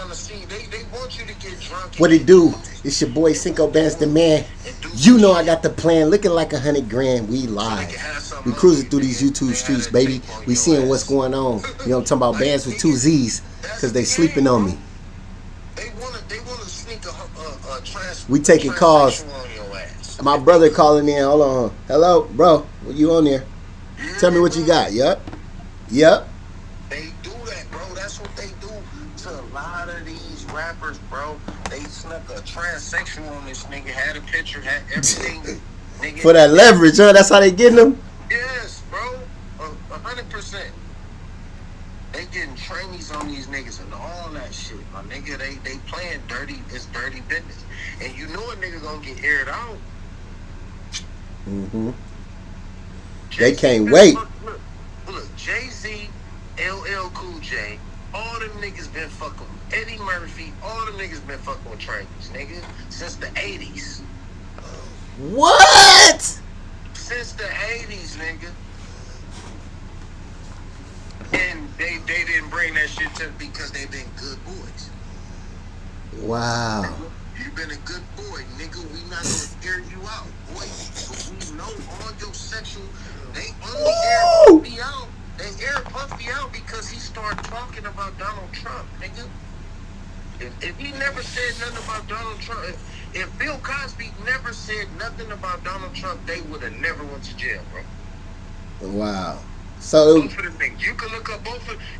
trying to see. They want you to get drunk. What it do? It's your boy Cinco Bands the man. You know I got the plan. Looking like 100 grand. We live. We cruising through these YouTube streets, baby. We seeing what's going on. You know I'm talking about, bands with 2 Z's, cause they sleeping on me. They wanna sneak a We taking calls. on your ass. My brother calling in. Hold on. Hello, bro. You on there? Tell me what you got. Yep. They do that, bro. That's what they do to a lot of these rappers, bro. They snuck a transsexual on this nigga, had a picture, had everything. Nigga. For that leverage, huh? That's how they getting them? Yes, bro. 100%. They getting trainees on these niggas and all that shit. My nigga, they playing dirty. It's dirty business. And you know a nigga gonna get aired out. Mm-hmm. They can't wait. Look, Jay-Z, LL Cool J, all them niggas been fucking with Eddie Murphy, all them niggas been fucking with trainees, nigga, since the 80s. What? Since the 80s, nigga. And they didn't bring that shit to because they been good boys. Wow. You been a good boy, nigga. We not gonna air you out, boy. So we know all your sexual. They only air Puffy out. They air Puffy out because he started talking about Donald Trump, nigga. If he never said nothing about Donald Trump, if Bill Cosby never said nothing about Donald Trump, they would have never went to jail, bro. Wow. So both of the things. You can look up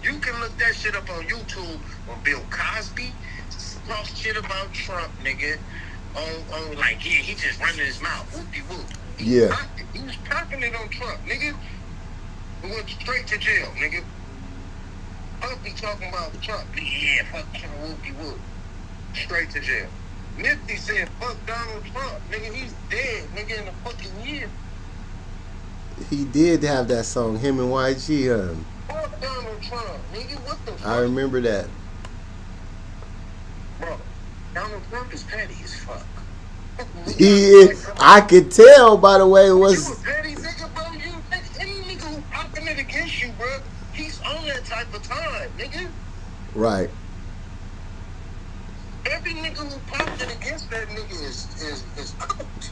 you can look that shit up on YouTube when Bill Cosby talks shit about Trump, nigga. On like, yeah, he just running his mouth. Whoop-de-whoop. He was popping it on Trump, nigga. He went straight to jail, nigga. Puffy talking about Trump. Yeah, fuck Trump, whoop-de-whoop. Straight to jail. Nipsey said, fuck Donald Trump, nigga. He's dead, nigga, in a fucking year. He did have that song, him and YG. Fuck Donald Trump, nigga. What the fuck? I remember that. Bro, Donald Trump is petty as fuck. He is. I could tell by the way it was. You a petty nigga, bro. Any nigga who popping it against you, bro, he's on that type of time, nigga. Right. Every nigga who popped it against that nigga is cooked.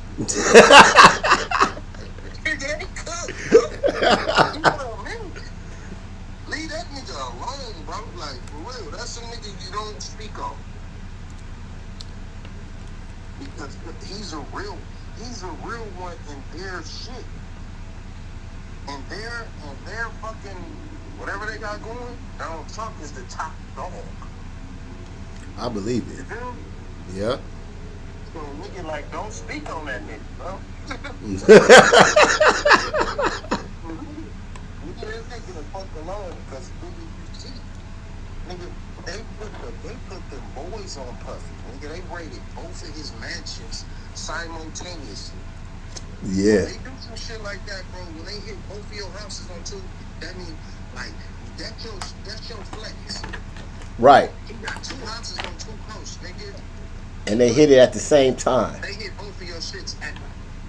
Nigga, they cooked, bro. You know what I mean? Leave that nigga alone, bro. Like, for real, that's a nigga you don't speak on. Because he's a real one in their shit. And their fucking whatever they got going, Donald Trump is the top dog. I believe it. You feel me? Yeah. So nigga, like, don't speak on that nigga, bro. Nigga, that nigga the fuck alone because nigga, you see, nigga, they put them boys on Puffy. Nigga, they raided both of his mansions simultaneously. Yeah. When they do some shit like that, bro, when they hit both of your houses on two, that means, like, that's your flex. Right. He got 2 houses on 2 coasts, nigga. And they hit it at the same time. They hit both of your shits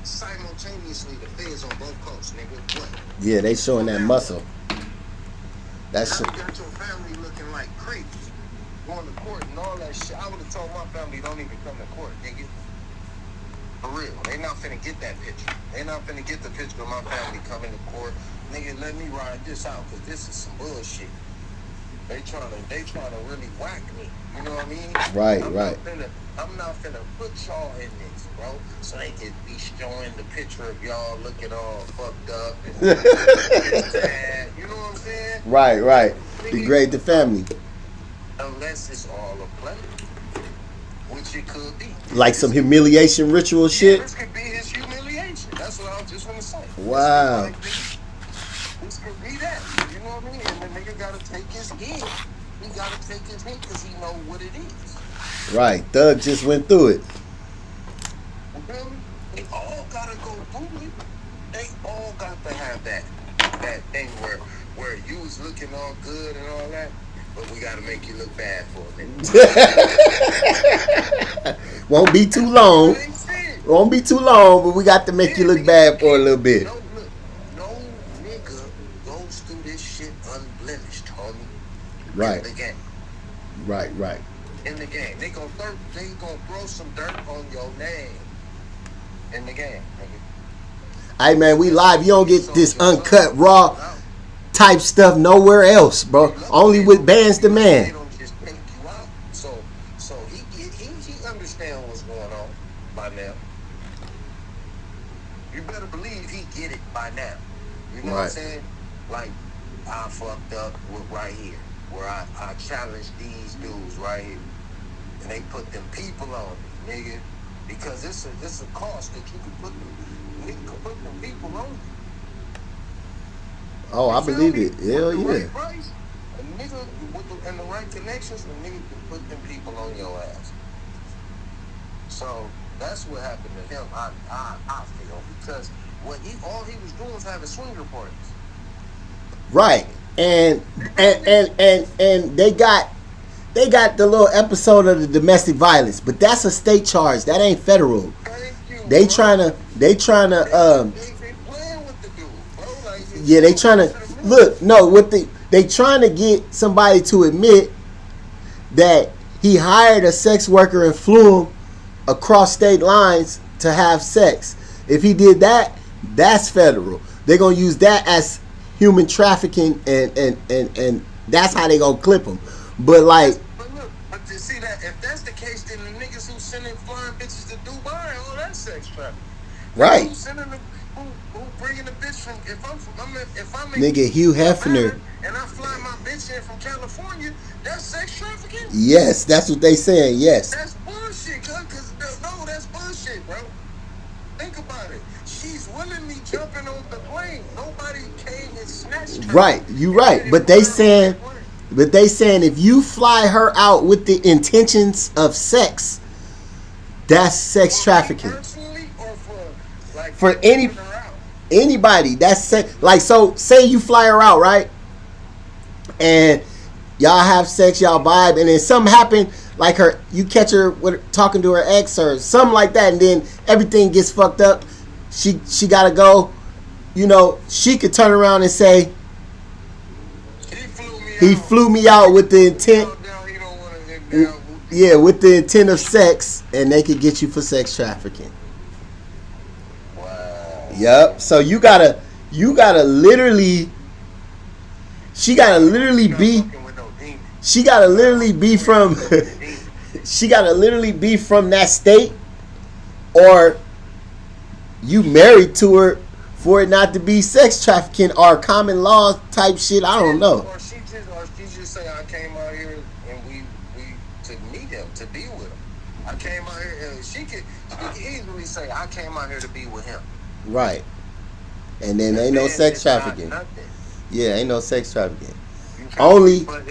simultaneously, the feds on both coasts, nigga. What? Yeah, they showing that muscle. That's now you got your family looking like creeps, going to court and all that shit. I would have told my family, don't even come to court, nigga. For real. They not finna get that picture. They not finna get the picture of my family coming to court. Nigga, let me ride this out, because this is some bullshit. They trying to really whack me. You know what I mean? Right, I'm not finna put y'all in this, bro. So they can be showing the picture of y'all looking all fucked up and sad. You know what I'm saying? right. Degrade the family. Unless it's all a play. Which it could be. Like some humiliation ritual shit? This could be his humiliation. That's what I just want to say. Wow. This could be that. You know what I mean? And the nigga gotta take his hit. He gotta take his hit because he know what it is. Right. Thug just went through it. You feel me? They all gotta go through it. They all got to have that thing where you was looking all good and all that, but we gotta make you look bad for a minute. Won't be too long. Won't be too long, but we got to make you look bad for a little bit. No nigga goes through this shit unblemished, homie. Right. Again. Right. in the game. They gonna throw some dirt on your name in the game, nigga. Hey man, we live. You don't get this uncut, raw type stuff nowhere else, bro. Only with Bands the Man. They don't just take you out. So he understand what's going on by now. You better believe he get it by now. You know what I'm saying? Like, I fucked up with right here, where I challenged these dudes right here, and they put them people on me, nigga, because it's a cost that you can put them people on you. Oh, I believe it. Hell yeah. Right price, a nigga and the right connections, a nigga can put them people on your ass. So that's what happened to him. I feel, because all he was doing was having swinger parties. Right, and they got the little episode of the domestic violence, but that's a state charge. That ain't federal. They trying to They playing with the dude, bro. Like, yeah, they trying to look. No, they trying to get somebody to admit that he hired a sex worker and flew him across state lines to have sex. If he did that, that's federal. They're gonna use that as human trafficking, and that's how they gonna clip him. But like, but to see that, if that's the case, then the niggas who sending flying bitches to Dubai, all that sex trafficking. right? Who sending them? Who bringing the bitch from? If I'm Nigga, Hugh Hefner. And I fly my bitch in from California, that's sex trafficking. Yes, that's what they saying. Yes. That's bullshit, cause no, that's bullshit, bro. Think about it. She's willingly jumping on the plane. Nobody came and snatched her. Right, you right. But they saying if you fly her out with the intentions of sex, that's sex trafficking. Personally, or for anybody, that's sex. Like, so say you fly her out, right? And y'all have sex, y'all vibe, and then something happen, like you catch her talking to her ex or something like that, and then everything gets fucked up. She gotta go. You know, she could turn around and say, he flew me out with the intent. Yeah, with the intent of sex, and they could get you for sex trafficking. Wow. Yep. So you gotta literally. She gotta literally be from. She gotta literally be from that state, or you married to her for it not to be sex trafficking or common law type shit. I don't know. Or she just say, I came out here and we to meet him, to be with him. I came out here, and she could easily say, I came out here to be with him. Right. And then ain't no sex trafficking. Yeah, ain't no sex trafficking. Only. But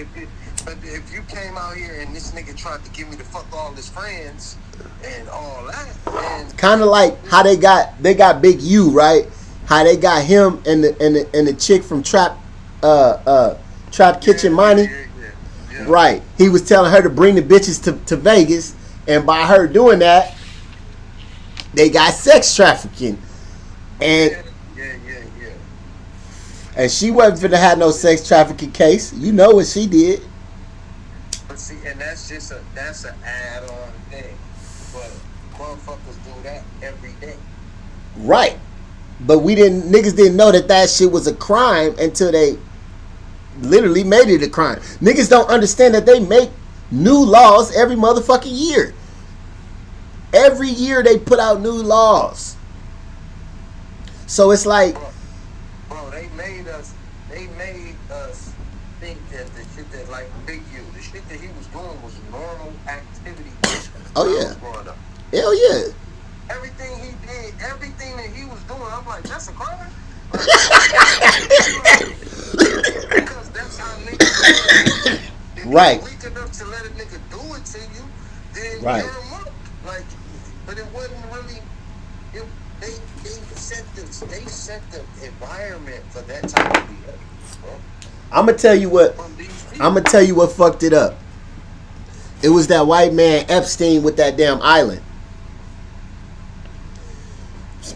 if you came out here and this nigga tried to give me to fuck all his friends and all that, kind of like how they got Big U, right? How they got him and the chick from Trap Kitchen Money. Yeah. Right. He was telling her to bring the bitches to Vegas, and by her doing that, they got sex trafficking. And and she wasn't finna have no sex trafficking case. You know what she did. But see, and that's an add-on thing. But motherfuckers do that every day. Right. But niggas didn't know that shit was a crime until they literally made it a crime. Niggas don't understand that they make new laws every motherfucking year. Every year they put out new laws. So it's like, bro, they made us think that the shit that, like Big U, the shit that he was doing was normal activity. Oh yeah. Hell yeah. Everything he did, everything that he was doing, I'm like, that's a crime. Because that's how niggas do. Right. Weak enough to let a nigga do it to you, then right. You're a monk. Like, but it wasn't really. They set the environment for that type of behavior, bro. I'm gonna tell you what fucked it up. It was that white man Epstein with that damn island.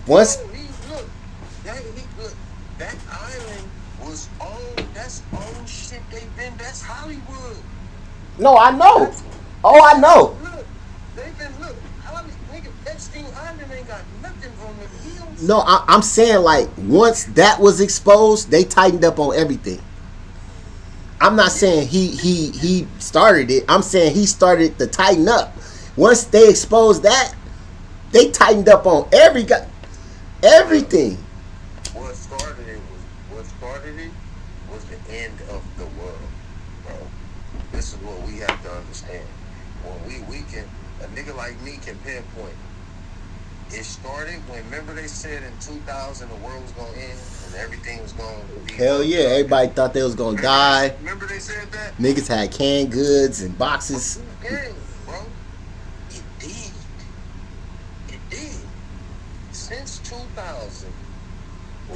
Once that island was old. That's old shit. That's Hollywood. No, I know. Oh, I know. Look, they've been look. How these nigga Epstein Island ain't got nothing on them heels. No, I'm saying like once that was exposed, they tightened up on everything. I'm not saying he started it. I'm saying he started to tighten up. Once they exposed that, they tightened up on everything. What started it was the end of the world, bro. This is what we have to understand. When we can, a nigga like me can pinpoint. It started when, remember they said in 2000 the world was gonna end and everything was gonna be. Hell yeah, everybody thought they was gonna die. Remember they said that? Niggas had canned goods and boxes. Yeah, bro. It did. It did. Since 2000,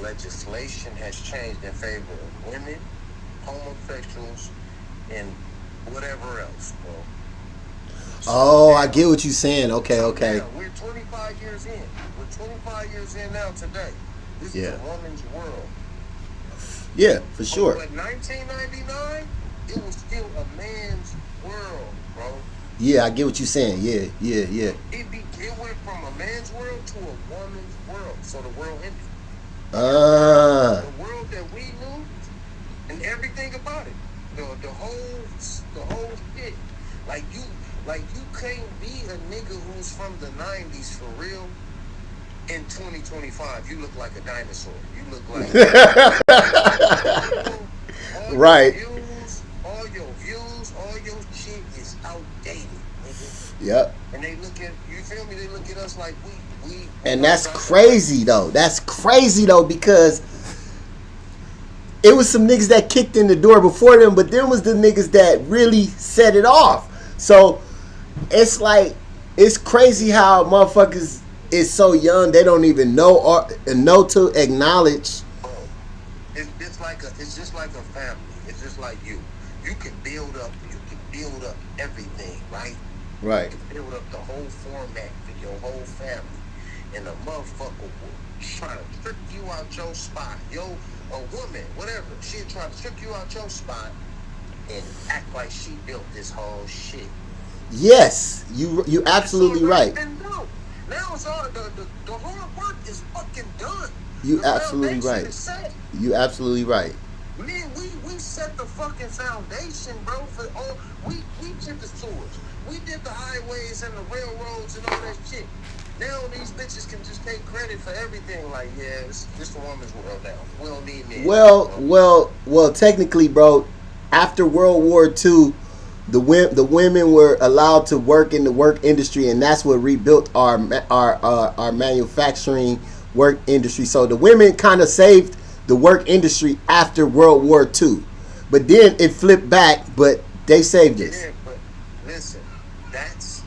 legislation has changed in favor of women, homosexuals, and whatever else, bro. Oh, I get what you're saying. Okay. Now, we're 25 years in. We're 25 years in now today. This is a woman's world. Yeah, for sure. But 1999, it was still a man's world, bro. Yeah, I get what you're saying. Yeah. It went from a man's world to a woman's world. So the world ended. The world that we knew and everything about it. The whole shit. Like you can't be a nigga who's from the 90s for real. In 2025, you look like a dinosaur. You look like right. All your views, all your shit is outdated, nigga. Yep. And they look at, you feel me? They look at us like we. And that's crazy though. That's crazy though, because it was some niggas that kicked in the door before them, but them was the niggas that really set it off. So it's like, it's crazy how motherfuckers is so young they don't even know or know to acknowledge. It's just like a family. It's just like you. You can build up everything, right? Right. You can build up the whole format for your whole family, and a motherfucker will try to trick you out your spot. A woman, whatever, she'll try to trick you out your spot and act like she built this whole shit. Yes, you absolutely right. Now it's all the hard work is fucking done. You absolutely right. You absolutely right. Man, we set the fucking foundation, bro. For all we did the sewers, we did the highways and the railroads and all that shit. Now these bitches can just take credit for everything. Like, yeah, it's the woman's world now. We don't need men. Well, technically, bro, after World War II, the women were allowed to work in the work industry, and that's what rebuilt our manufacturing work industry. So the women kind of saved the work industry after World War II, but then it flipped back. But they saved us. Yeah, but listen, that's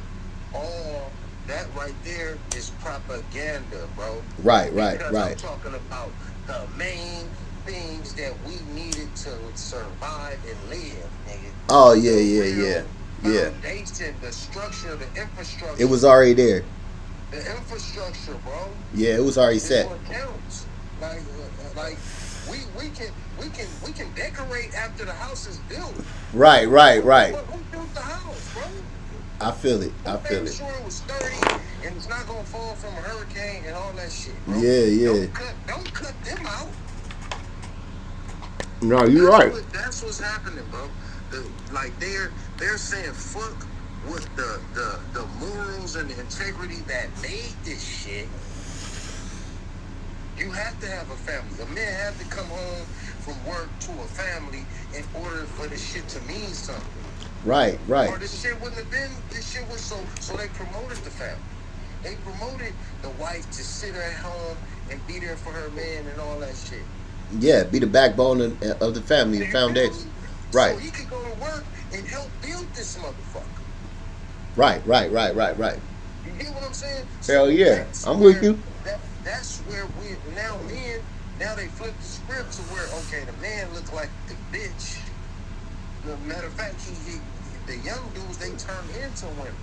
all. That right there is propaganda, bro. Right. I'm talking about the main things that we needed to survive and live, nigga. Oh yeah. Foundation, the structure, the infrastructure. It was already there. The infrastructure, bro. Yeah, it was already set. What counts. Like we can decorate after the house is built. Right. But who built the house, bro? I feel it. Make sure it was sturdy and it's not gonna fall from a hurricane and all that shit, bro. Yeah. Don't cut them out. No, you're right. That's what's happening, bro. They're saying fuck with the morals and the integrity that made this shit. You have to have a family. A man had to come home from work to a family in order for this shit to mean something. Right. Or this shit wouldn't have been. This shit was so they promoted the family. They promoted the wife to sit at home and be there for her man and all that shit. Yeah, be the backbone of the family, the foundation. Right. So he could go to work and help build this motherfucker. Right. You get what I'm saying? Hell yeah, I'm with you. That's where now they flip the script to where, okay, the man look like the bitch. Matter of fact, the young dudes, they turn into women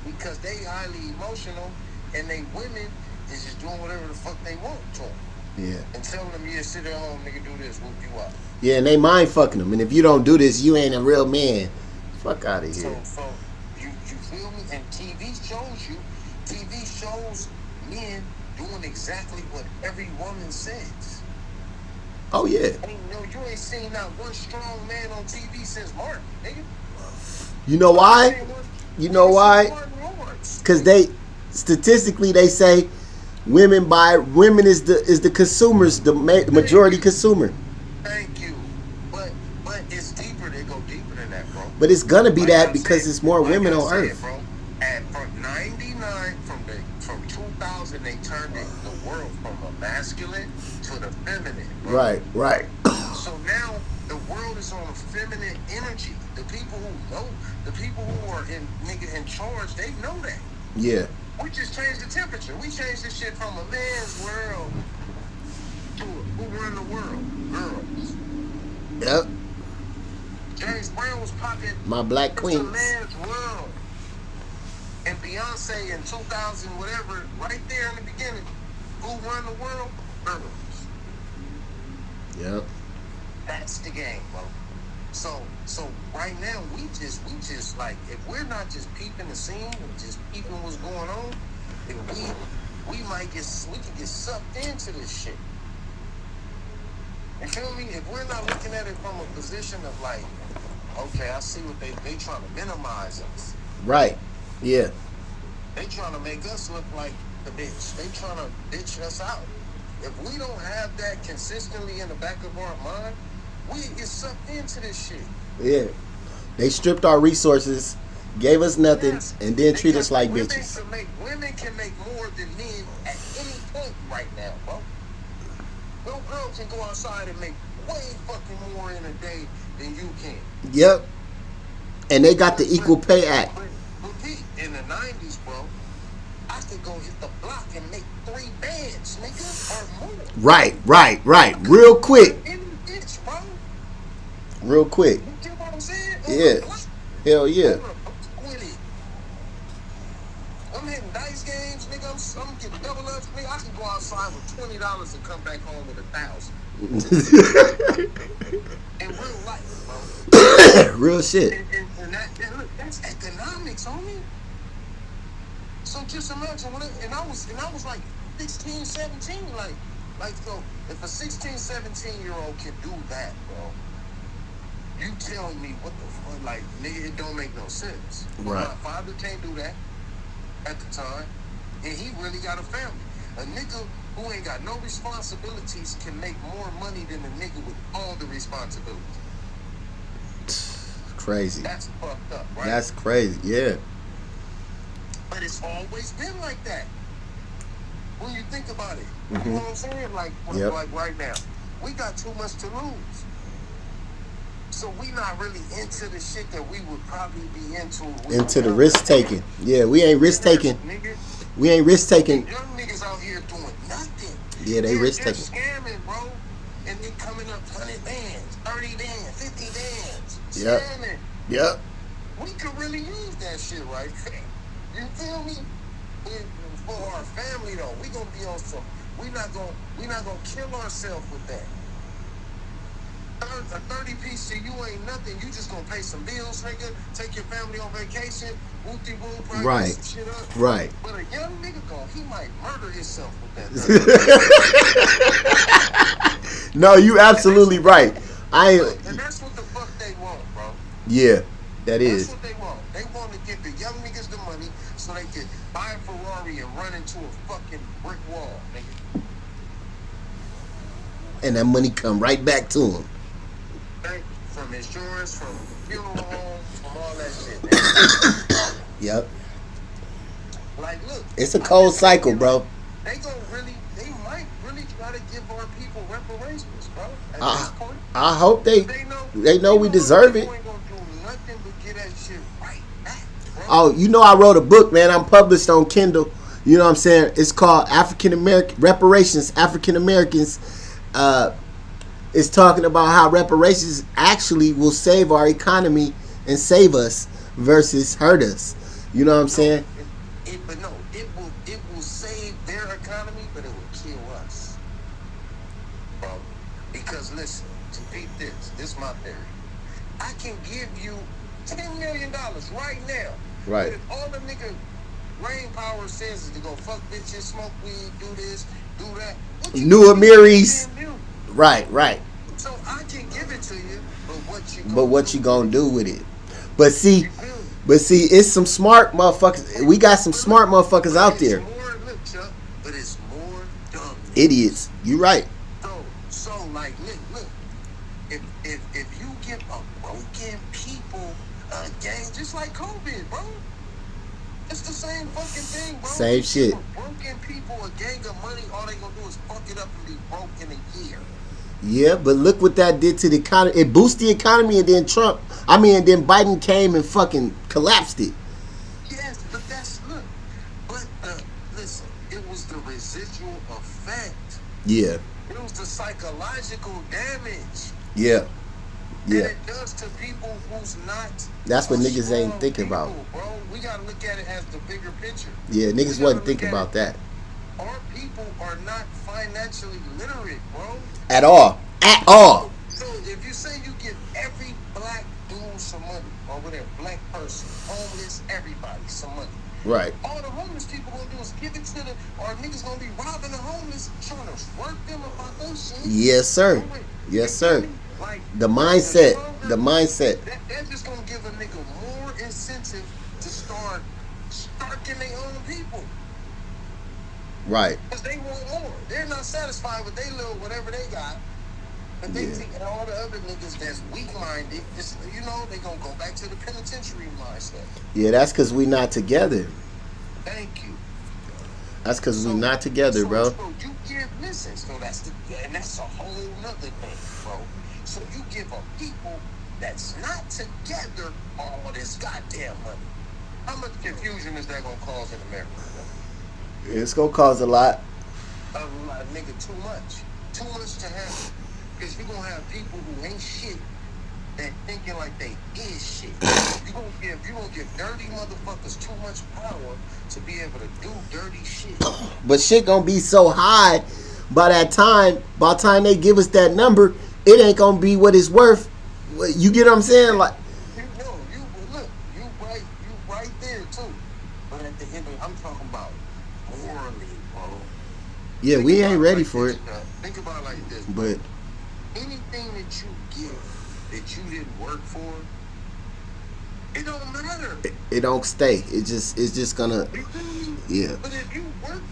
because they highly emotional and they women is just doing whatever the fuck they want to them. Yeah. And telling them, yeah, sit at home, nigga, do this, whoop you up. Yeah, and they mind fucking them. And if you don't do this, you ain't a real man. Fuck out of here. So You feel me? And TV shows men doing exactly what every woman says. Oh yeah. You ain't seen not one strong man on TV since Martin, nigga. You know why? You know why? Because they statistically they say women is the consumers, the majority consumer. Thank you. But it's deeper. They go deeper than that, bro. But it's gonna be that because it's more women on Earth. Bro, from 99 from 2000 they turned the world from a masculine to the feminine. Bro. Right. So now the world is on a feminine energy. The people who know, the people who are in charge, they know that. Yeah. We just changed the temperature. We changed this shit from a man's world to who run the world? Girls. Yep. James Brown was popping. My black queens. It's a man's world. And Beyonce in 2000, whatever, right there in the beginning, who run the world? Girls. Yep. That's the game, bro. So right now we just like, if we're not just peeping the scene and just peeping what's going on, then we can get sucked into this shit. You feel me? If we're not looking at it from a position of like, okay, I see what they trying to minimize us. Right. Yeah. They trying to make us look like the bitch. They trying to bitch us out. If we don't have that consistently in the back of our mind, we get sucked into this shit. Yeah. They stripped our resources, gave us nothing, and then treat us like bitches. Women can make more than men at any point right now, bro. No girl can go outside and make way fucking more in a day than you can. Yep. And they got the Equal Pay Act. But in the 90s, bro, I could go hit the block and make 3 bands, nigga, or more. Right. Real quick. Bitch, bro. Real quick. You get what I'm saying? Yeah. Hell yeah. I'm hitting dice games, nigga. I'm getting double ups, nigga. I can go outside with $20 and come back home with $1,000. In real life, bro. Real shit. And look, that's economics, homie. So just imagine and I was like 16, 17, like so if a 16, 17-year-old can do that, bro, you telling me what the fuck, like, nigga, it don't make no sense. Right. My father can't do that at the time, and he really got a family. A nigga who ain't got no responsibilities can make more money than a nigga with all the responsibilities. Crazy. That's fucked up, right? That's crazy, yeah. But it's always been like that. When you think about it, Mm-hmm. you know what I'm saying? Like right now, we got too much to lose. So we not really into the shit that we would probably be into. Into the risk taking. Yeah, we ain't risk taking. We ain't risk taking. Young niggas out here doing nothing. Yeah, they risk taking. Scamming, bro. And they coming up 100 bands, 30 bands, 50 bands. Yep. Scamming. Yep. We could really use that shit right there. You feel me? For our family though, we gonna be on some. We not gonna kill ourselves with that. A 30-piece to you ain't nothing. You just gonna pay some bills, nigga. Take your family on vacation. Whoop-de-whoop, probably right. Some shit up. Right. But a young nigga he might murder himself with that. No, you absolutely right. And that's what the fuck they want, bro. Yeah, that is. That's what they want. They want to give the young niggas the money so they can buy a Ferrari and run into a fucking brick wall, nigga. And that money come right back to them. From insurance, from funeral home, from all that shit. Yep. Like, look. It's a cold cycle, bro. They might really try to give our people reparations, bro. At this point. I hope they know we deserve it. Ain't gonna do nothing but get that shit right back, bro. Oh, you know I wrote a book, man. I'm published on Kindle. You know what I'm saying? It's called African American Reparations. African Americans. It's talking about how reparations actually will save our economy and save us versus hurt us. You know what I'm saying? It will save their economy, but it will kill us, bro. Because listen, to beat this is my theory. I can give you $10 million right now, Right. If all the nigga brain power says is to go fuck bitches, smoke weed, do this, do that. New Amiris. Right, right. So I can give it to you, but what you gonna do with it? But see, it's some smart motherfuckers. We got some smart motherfuckers out there. But it's more dumb. Idiots. You right. So like, look. If you give a broken people a gang, just like COVID, bro. It's the same fucking thing, bro. Same shit. Broken people a gang of money, all they gonna do is fuck it up and be broke in a year. Yeah, but look what that did to the economy. It boosted the economy, and then and then Biden came and fucking collapsed it. Yes, but listen, it was the residual effect. Yeah. It was the psychological damage. Yeah. Yeah. That it does to people who's not. That's what niggas ain't thinking about. Bro, we gotta look at it as the bigger picture. Yeah, niggas wasn't thinking about that. Our people are not financially literate, bro. At all. At all. So if you say you give every black dude some money, or whatever, black person, homeless, everybody some money. Right. All the homeless people gonna do is give it to the, or niggas gonna be robbing the homeless, trying to work them about those shit. Yes, sir. Yes, sir. Like, the mindset. That's just gonna give a nigga more incentive to start starting their own people. Right. Because they want more. They're not satisfied with their little whatever they got. But they think that all the other niggas that's weak-minded, they gonna go back to the penitentiary mindset. Yeah, that's because we not together. Thank you. That's because we not together, bro. So you give, listen, so that's a whole nother thing, bro. So you give a people that's not together all this goddamn money. How much confusion is that gonna cause in America? It's gonna cause a lot. A lot, nigga, too much. Too much to handle. Because you're gonna have people who ain't shit that thinking like they is shit. You're gonna give dirty motherfuckers too much power to be able to do dirty shit. But shit gonna be so high by the time they give us that number, it ain't gonna be what it's worth. You get what I'm saying? Like, you right there too. But at the end of it, I'm talking about morally, bro. Yeah, we ain't ready for it. Think about it like this. But anything that you give that you didn't work for, it don't matter. It don't stay. It's just gonna. Yeah. But if you worked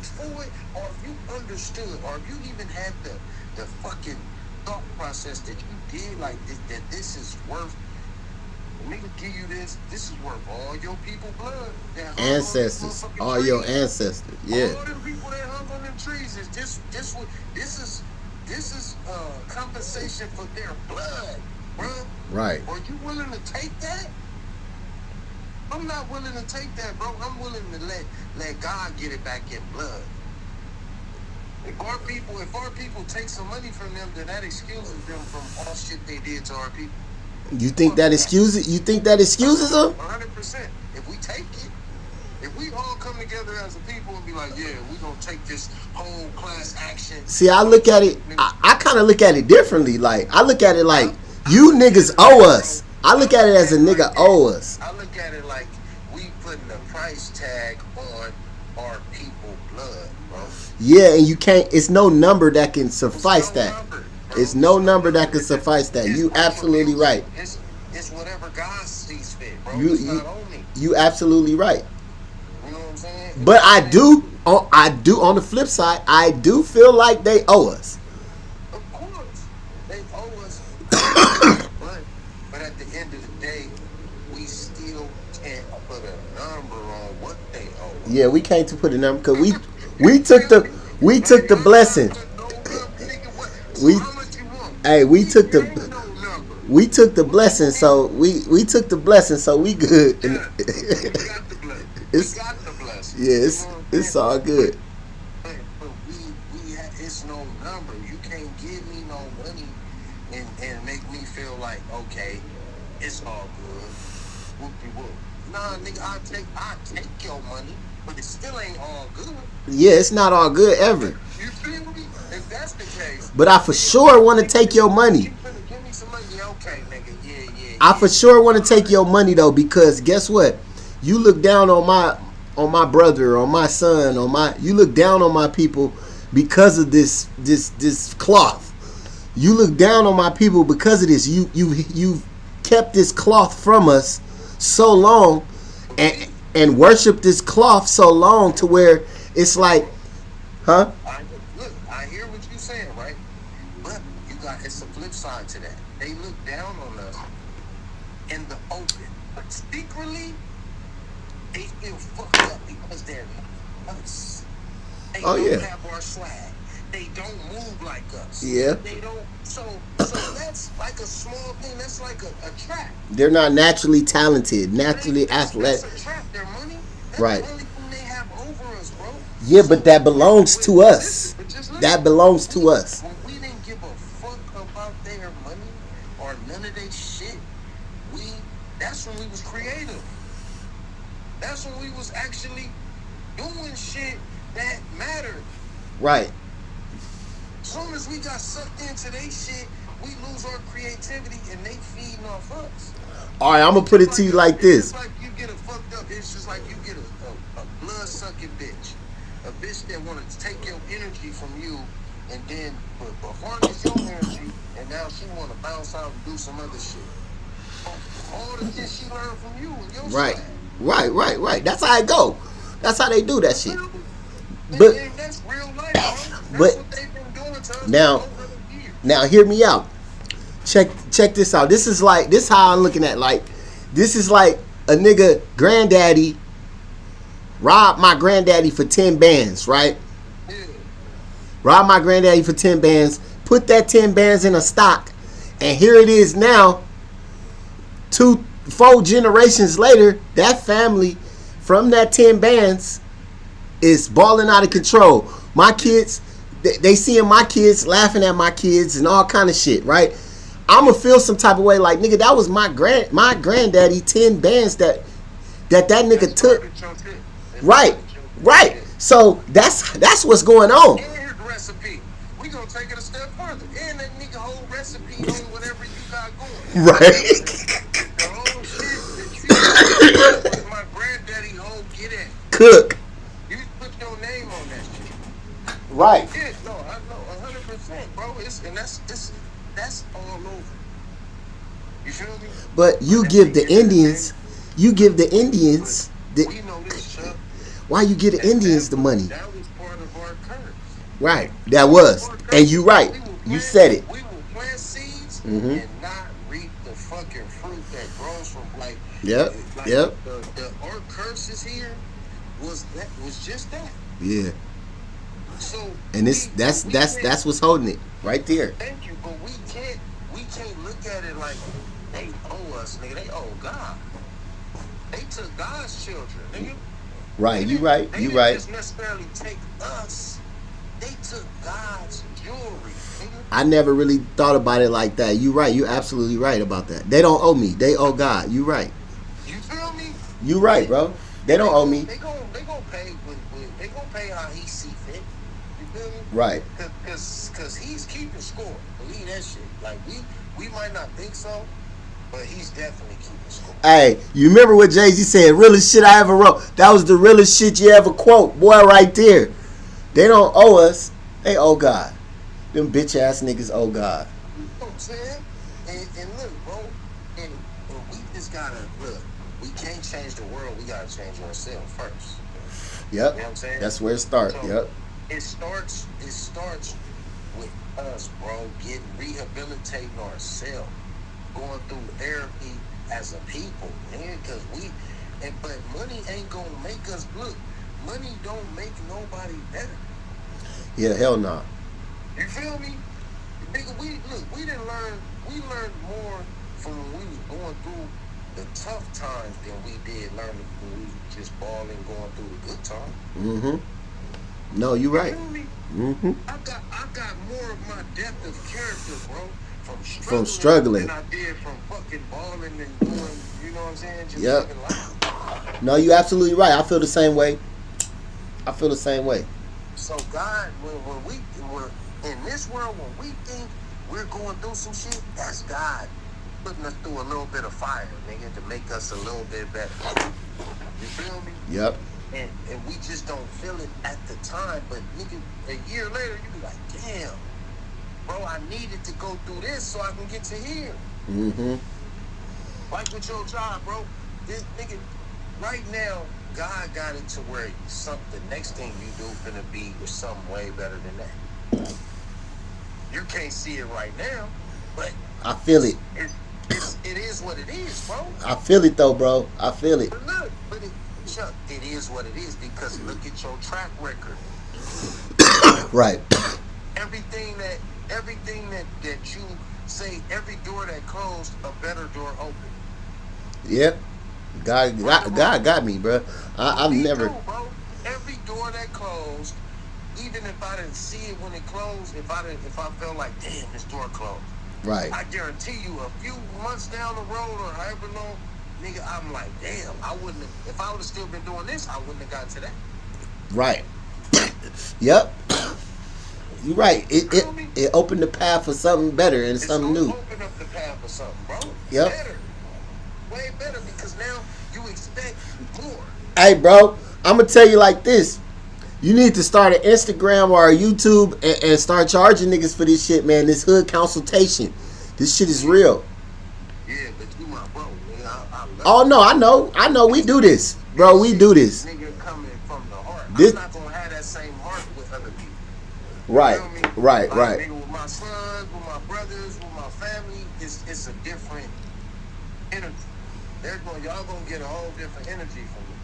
for it, or if you understood, or if you even had the fucking thought process that you did, like that this is worth. Nigga give you this is worth all your people blood. Ancestors. All your ancestors. Yeah. All them people that hung on them trees is this is compensation for their blood, bro. Right. Are you willing to take that? I'm not willing to take that, bro. I'm willing to let God get it back in blood. If our people take some money from them, then that excuses them from all shit they did to our people. You think that excuses? You think that excuses them? 100%. If we take it, if we all come together as a people and be like, yeah, we gonna take this whole class action. See, I look at it. I kind of look at it differently. Like, I look at it like you niggas owe us. I look at it as a nigga owe us. I look at it like we putting a price tag on our people blood, bro. Yeah, and you can't. It's no number that can suffice that. It's no number that can suffice that. You absolutely right. It's whatever God sees fit, bro. You absolutely right. You know what I'm saying? But I do on the flip side, I do feel like they owe us. Of course, they owe us. but at the end of the day, we still can't put a number on what they owe us. Yeah, we can't put a number because we took the blessing. We took the blessing, so we took the blessing, so we good. Yeah, we got the blessing. Yeah, it's all good. But it's no number. You can't give me no money and make me feel like, okay, it's all good. Whoop-de-whoop. Nah, nigga, I take your money, but it still ain't all good. Yeah, it's not all good ever. You feel me? If that's the case. But I for sure want to take your money. Give me some money. Yeah, okay, nigga. Yeah. I for sure want to take your money though, because guess what? You look down on my brother, on my son, you look down on my people because of this cloth. You look down on my people because of this. You've kept this cloth from us so long, and worship this cloth so long to where it's like, huh? I hear what you're saying, right? But it's a flip side to that. They look down on us in the open, but secretly they feel fucked up because they're not us. They don't have our swag. They don't move like us. Yeah. They don't. So that's like a small thing. That's like a trap. They're not naturally talented, naturally athletic. That's a trap. Their money. That's right. the only thing they have over us, bro. Yeah, but that belongs to us. That belongs to us. When we didn't give a fuck about their money or none of their shit, that's when we was creative. That's when we was actually doing shit that mattered. Right. As soon as we got sucked into their shit, we lose our creativity and they feeding off us. All right, I'm gonna put it to you like this. It's like you get a fucked up. It's just like you get a blood sucking bitch, a bitch that want to take your energy from you and then but harness your energy, and now she want to bounce out and do some other shit. All the shit she learned from you and your right, side. right. That's how it go. That's how they do that shit. But that's real life, bro. That's what they've been doing to us now hear me out. Check this out. This is how I'm looking at. Like, this is like a nigga granddaddy robbed my granddaddy for 10 bands, right? Yeah. Robbed my granddaddy for 10 bands, put that 10 bands in a stock, and here it is now, 4 generations later, that family from that 10 bands is balling out of control. My kids, they seeing my kids laughing at my kids and all kind of shit, right? I'ma feel some type of way like, nigga, that was my granddaddy 10 bands that nigga took. Right. So that's what's going on. And here's the recipe. We gonna take it a step further. And that nigga whole recipe on whatever you got going. Right. The whole shit that you my granddaddy whole get at. Cook. You put your name on that shit. Right. Yeah, no, I know 100%, bro. That's all over. You feel me? But you give the Indians, we know this, Chuck. Why you give the Indians the money? That was part of our curse. Right. That was. And you right. You said it. We will plant seeds Mm-hmm. and not reap the fucking fruit that grows from Yep. Our curses here was just that. Yeah. So and that's what's holding it right there. Thank you, but we can't look at it like they owe us, nigga. They owe God. They took God's children, nigga. Right, you right. They didn't just necessarily take us. They took God's jewelry, nigga. I never really thought about it like that. You right. You absolutely right about that. They don't owe me. They owe God. You right. You feel me? You right, bro. They don't owe me. They gonna pay they gonna pay how he see fit. You feel me? Right. Cause he's keeping score. Believe that shit. Like we might not think so, but he's definitely keeping score. Hey, you remember what Jay-Z said? Realest shit I ever wrote. That was the realest shit you ever quote. Boy, right there. They don't owe us. They owe God. Them bitch ass niggas owe God. You know what I'm saying? And look, bro, and we just gotta look. We can't change the world. We gotta change ourselves first. Yep. You know what I'm saying? That's where it starts. So yep. It starts with us, bro, rehabilitating ourselves, going through therapy as a people, man, because but money ain't gonna make us look. Money don't make nobody better. Yeah, hell no. Nah. You feel me? Nigga, we learned more from when we was going through the tough times than we did learning when we was just balling, going through the good times. Mm-hmm. No, you're right. You feel me? Mm-hmm. I got more of my depth of character, bro, from struggling than I did from fucking balling and doing, you know what I'm saying? Just yep. living life. No, you're absolutely right. I feel the same way. So God, when we're in this world, when we think we're going through some shit, that's God putting us through a little bit of fire, nigga, to make us a little bit better. You feel me? Yep. And we just don't feel it at the time, but nigga, a year later, you be like, damn, bro, I needed to go through this so I can get to here. Mm-hmm. Like with your job, bro. This nigga, right now, God got it to where the next thing you do finna be with something way better than that. You can't see it right now, but I feel it. It is what it is, bro. I feel it though, bro. I feel it. But look, Chuck, it is what it is because look at your track record. Right. Everything that you say, every door that closed, a better door opened. Yep. God got me, bro. I've never. Too, bro. Every door that closed, even if I didn't see it when it closed, if I felt like, damn, this door closed. Right. I guarantee you, a few months down the road or however long, nigga, I'm like, damn, I wouldn't have, if I would have still been doing this, I wouldn't have got to that. Right. Yep. You're right. It opened the path for something better and something new. Open up the path for something, bro. Yep. Better. Way better because now you expect more. Hey, bro, I'm going to tell you like this. You need to start an Instagram or a YouTube and start charging niggas for this shit, man. This hood consultation. This shit is real. Yeah, but you my bro, nigga. I Oh, no, I know. We do this. Bro, we do this. Nigga coming from the heart. This, I'm not going to have that same heart with other people. right, You feel me? right. Nigga, with my sons, with my brothers, with my family, it's a different energy. Y'all gonna get a whole different energy from me.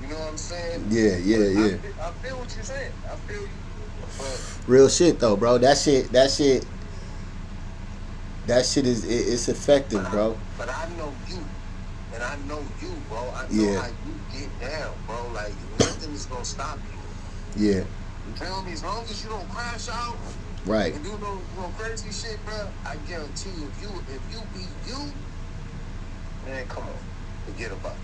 You know what I'm saying? Yeah. I feel what you're saying. I feel you. But real shit though, bro. That shit is it's effective, bro. But I know you, and I know you, bro. I know how you get down, bro. Like nothing is gonna stop you. Yeah. You feel me? As long as you don't crash out, right, and do no crazy shit, bro. I guarantee you, if you be you, man, come on, forget about it.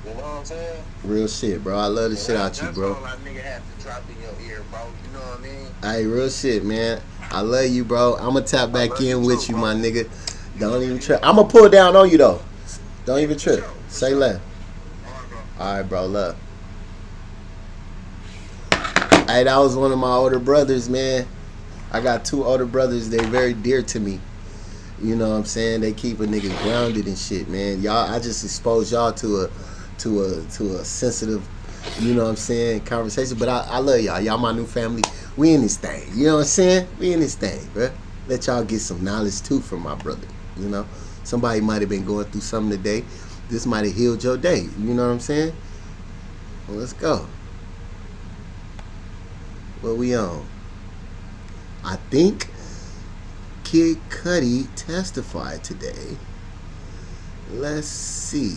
You know what I'm saying? Real shit, bro. I love the shit out you, bro. That's all that nigga have to drop in your ear, bro. You know what I mean? Hey, real shit, man. I love you, bro. I'm gonna tap back in with you, my nigga. Don't even trip. I'm gonna pull down on you though. Don't even trip. Say left. All right, bro. Love. Hey, that was one of my older brothers, man. I got 2 older brothers. They very dear to me. You know what I'm saying? They keep a nigga grounded and shit, man. Y'all, I just exposed y'all to a sensitive, you know what I'm saying, conversation. But I love y'all. Y'all my new family. We in this thing. You know what I'm saying? We in this thing, bro. Let y'all get some knowledge too from my brother. You know, somebody might have been going through something today. This might have healed your day. You know what I'm saying? Well, let's go. What we on? I think Kid Cudi testified today. Let's see.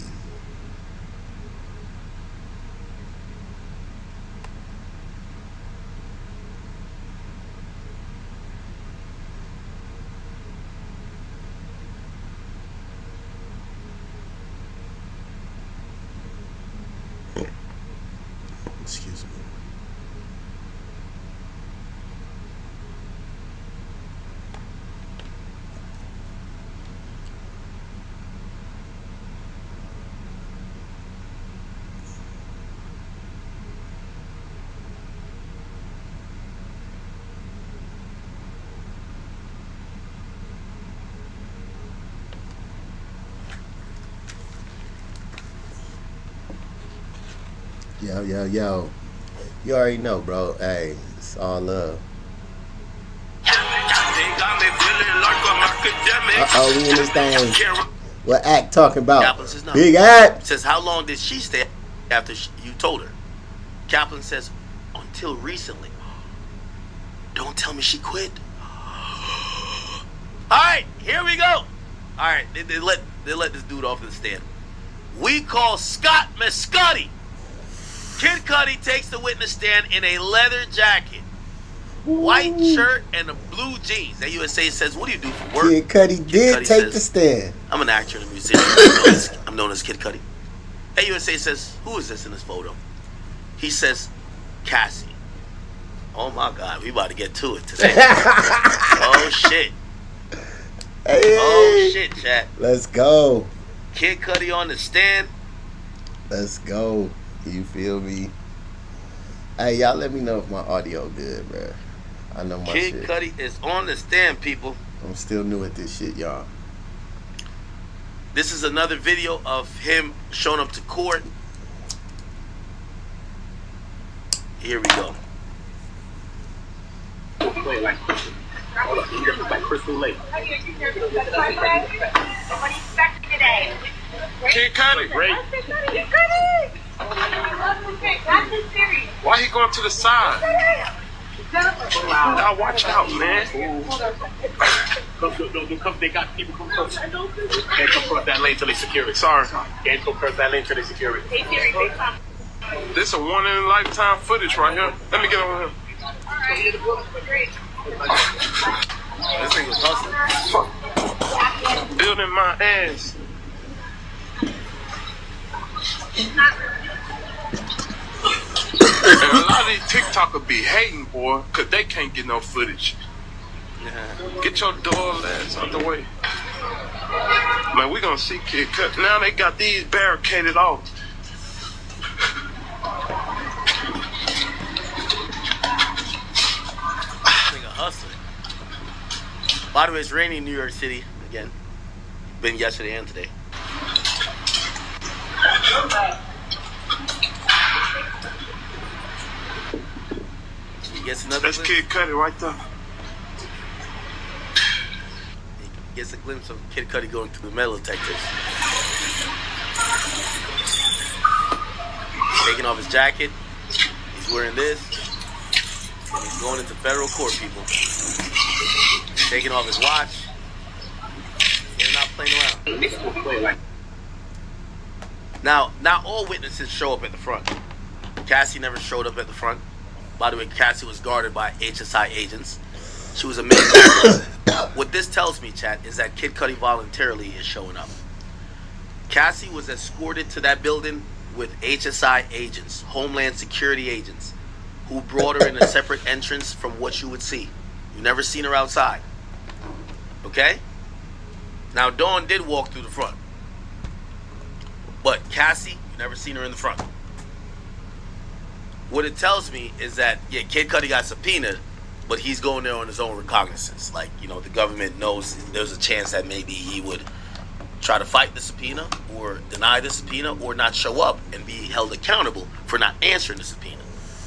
Excuse me. Yo. You already know, bro. Hey, it's all love. Uh-oh, we in this thing. What Act talking about? Big Act. Says, how long did she stay after you told her? Kaplan says, until recently. Don't tell me she quit. All right, here we go. All right, they let this dude off in the stand. We call Scott Mascotti. Kid Cudi takes the witness stand in a leather jacket, white shirt, and a blue jeans. That USA says, what do you do for work? Kid Cudi did take the stand. I'm an actor and a musician. I'm known as Kid Cudi. That USA says, who is this in this photo? He says, Cassie. Oh my God, we about to get to it today. Oh shit. Hey. Oh shit, chat. Let's go. Kid Cudi on the stand. Let's go. You feel me? Hey, y'all let me know if my audio good, bro. I know my Kid shit. Cudi is on the stand, people. I'm still new at this shit, y'all. This is another video of him showing up to court. Here we go. Play like Crystal. Hold up, you just like Crystal Lake. What are you expecting today? Kid Cudi. Great. That's the series. Why he going to the side? Now watch out, man. Come, they got people come close. Can't come across that lane till they secure it. Sorry. Can't come across that lane till they secure it. This is a one in a lifetime footage right here. Let me get on him. This thing was hustling. Building my ass. And a lot of these TikTokers be hating, boy, because they can't get no footage. Get your door ass out the way. Man, we gonna see Kid Cudi. Now they got these barricaded off. Hustling. By the way, it's raining in New York City again. Been yesterday and today. He gets another That's glimpse. Kid Cudi right there. He gets a glimpse of Kid Cudi going through the metal detectors. Taking off his jacket. He's wearing this. And he's going into federal court, people. Taking off his watch. They're not playing around. Now, not all witnesses show up at the front. Cassie never showed up at the front. By the way, Cassie was guarded by HSI agents. She was a main character. What this tells me, chat, is that Kid Cudi voluntarily is showing up. Cassie was escorted to that building with HSI agents, Homeland Security agents, who brought her in a separate entrance from what you would see. You never seen her outside. Okay? Now, Dawn did walk through the front. But Cassie, you never seen her in the front. What it tells me is that, yeah, Kid Cudi got subpoenaed, but he's going there on his own recognizance. Like, you know, the government knows there's a chance that maybe he would try to fight the subpoena or deny the subpoena or not show up and be held accountable for not answering the subpoena.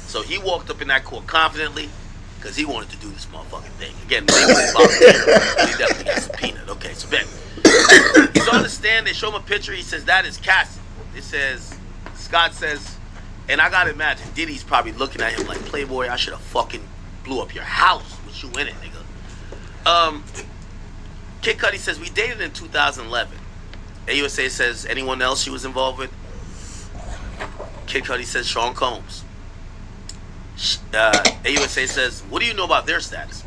So he walked up in that court confidently because he wanted to do this motherfucking thing. Again, maybe he volunteered, but he definitely got subpoenaed. Okay, so Ben, he's on the stand. They show him a picture. He says, that is Cassie. It says, Scott says, and I gotta imagine Diddy's probably looking at him like, Playboy, I should have fucking blew up your house with you in it, nigga. Kid Cudi says, we dated in 2011. AUSA says, anyone else she was involved with? Kid Cudi says, Sean Combs. AUSA says, what do you know about their status?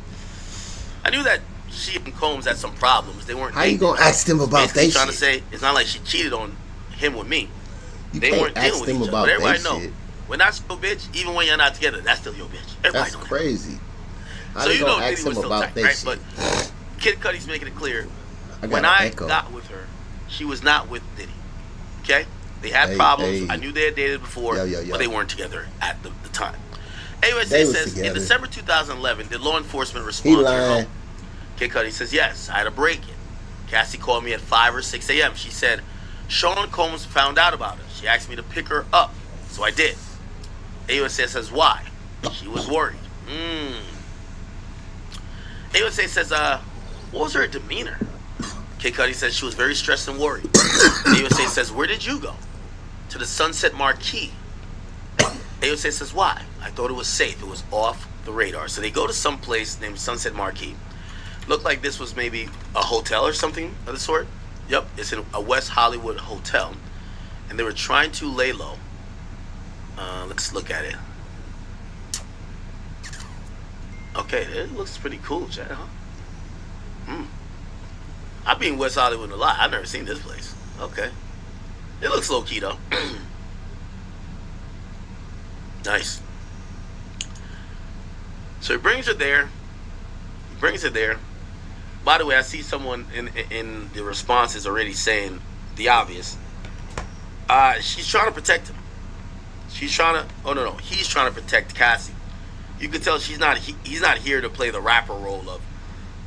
I knew that she and Combs had some problems. They weren't. How you gonna ask them about they they trying shit? to say it's not like she cheated on him with me. You They can't weren't ask dealing with them each other. about But everybody their know shit. when that's your bitch, even when you're not together, that's still your bitch. Everybody That's know that. crazy. How So they you know gonna Diddy ask was them still about tight, their right? shit? But Kid Cudi's making it clear. got When an I echo. got with her, she was not with Diddy. Okay? They had Hey, problems. hey. I knew they had dated before, Yo. but they weren't together at the time. Anyway, They it was says, in together. December 2011, did law enforcement He respond to your lying. home? Kid Cudi says, yes, I had a break-in. Cassie called me at 5 or 6 a.m. She said, Sean Combs found out about her. She asked me to pick her up, so I did. AUSA says, why? She was worried. AUSA says, what was her demeanor? Kid Cudi says she was very stressed and worried. AUSA says, where did you go? To the Sunset Marquee. AUSA says, why? I thought it was safe. It was off the radar. So they go to some place named Sunset Marquee. Looked like this was maybe a hotel or something of the sort. Yep, it's in a West Hollywood hotel. And they were trying to lay low. Let's look at it. Okay, it looks pretty cool, Chad, huh? I've been in West Hollywood a lot. I've never seen this place. Okay. It looks low-key, though. Nice. So he brings her there. But by the way, I see someone in the responses already saying the obvious. She's trying to protect him. She's trying to. Oh no, he's trying to protect Cassie. You can tell he's not here to play the rapper role of,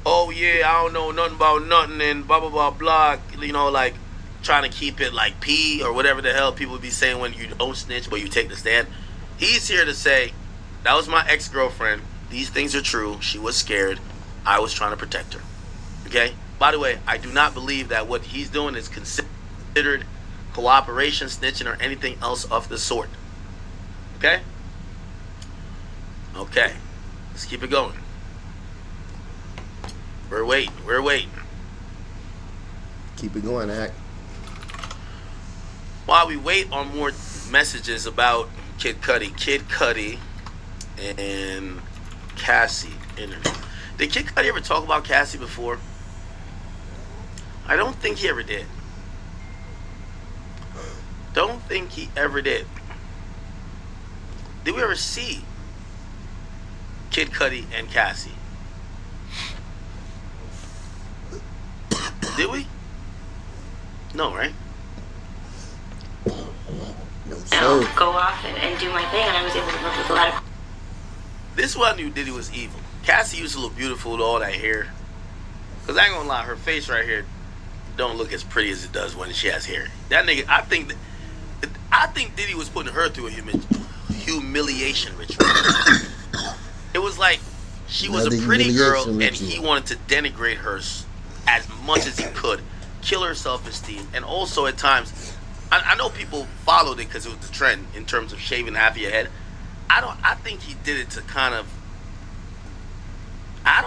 oh yeah, I don't know nothing about nothing and blah blah blah blah. You know, like trying to keep it like P or whatever the hell people be saying when you don't snitch but you take the stand. He's here to say, that was my ex-girlfriend. These things are true. She was scared. I was trying to protect her. Okay? By the way, I do not believe that what he's doing is considered cooperation, snitching, or anything else of the sort. Okay? Okay. Let's keep it going. We're waiting. Keep it going, Act. While we wait on more messages about Kid Cudi and Cassie. Did Kid Cudi ever talk about Cassie before? I don't think he ever did. Don't think he ever did. Did we ever see Kid Cudi and Cassie? Did we? No, right? No, I'll sir. go off and do my thing, and I was able to work with a lot of. This is what I knew Diddy was evil. Cassie used to look beautiful with all that hair. Cause I ain't gonna lie, her face right here don't look as pretty as it does when she has hair. That nigga, I think Diddy was putting her through a humiliation ritual. It was like she was a pretty girl and he wanted to denigrate her as much as he could, kill her self-esteem, and also at times, I know people followed it because it was the trend in terms of shaving half of your head. I think he did it to kind of. I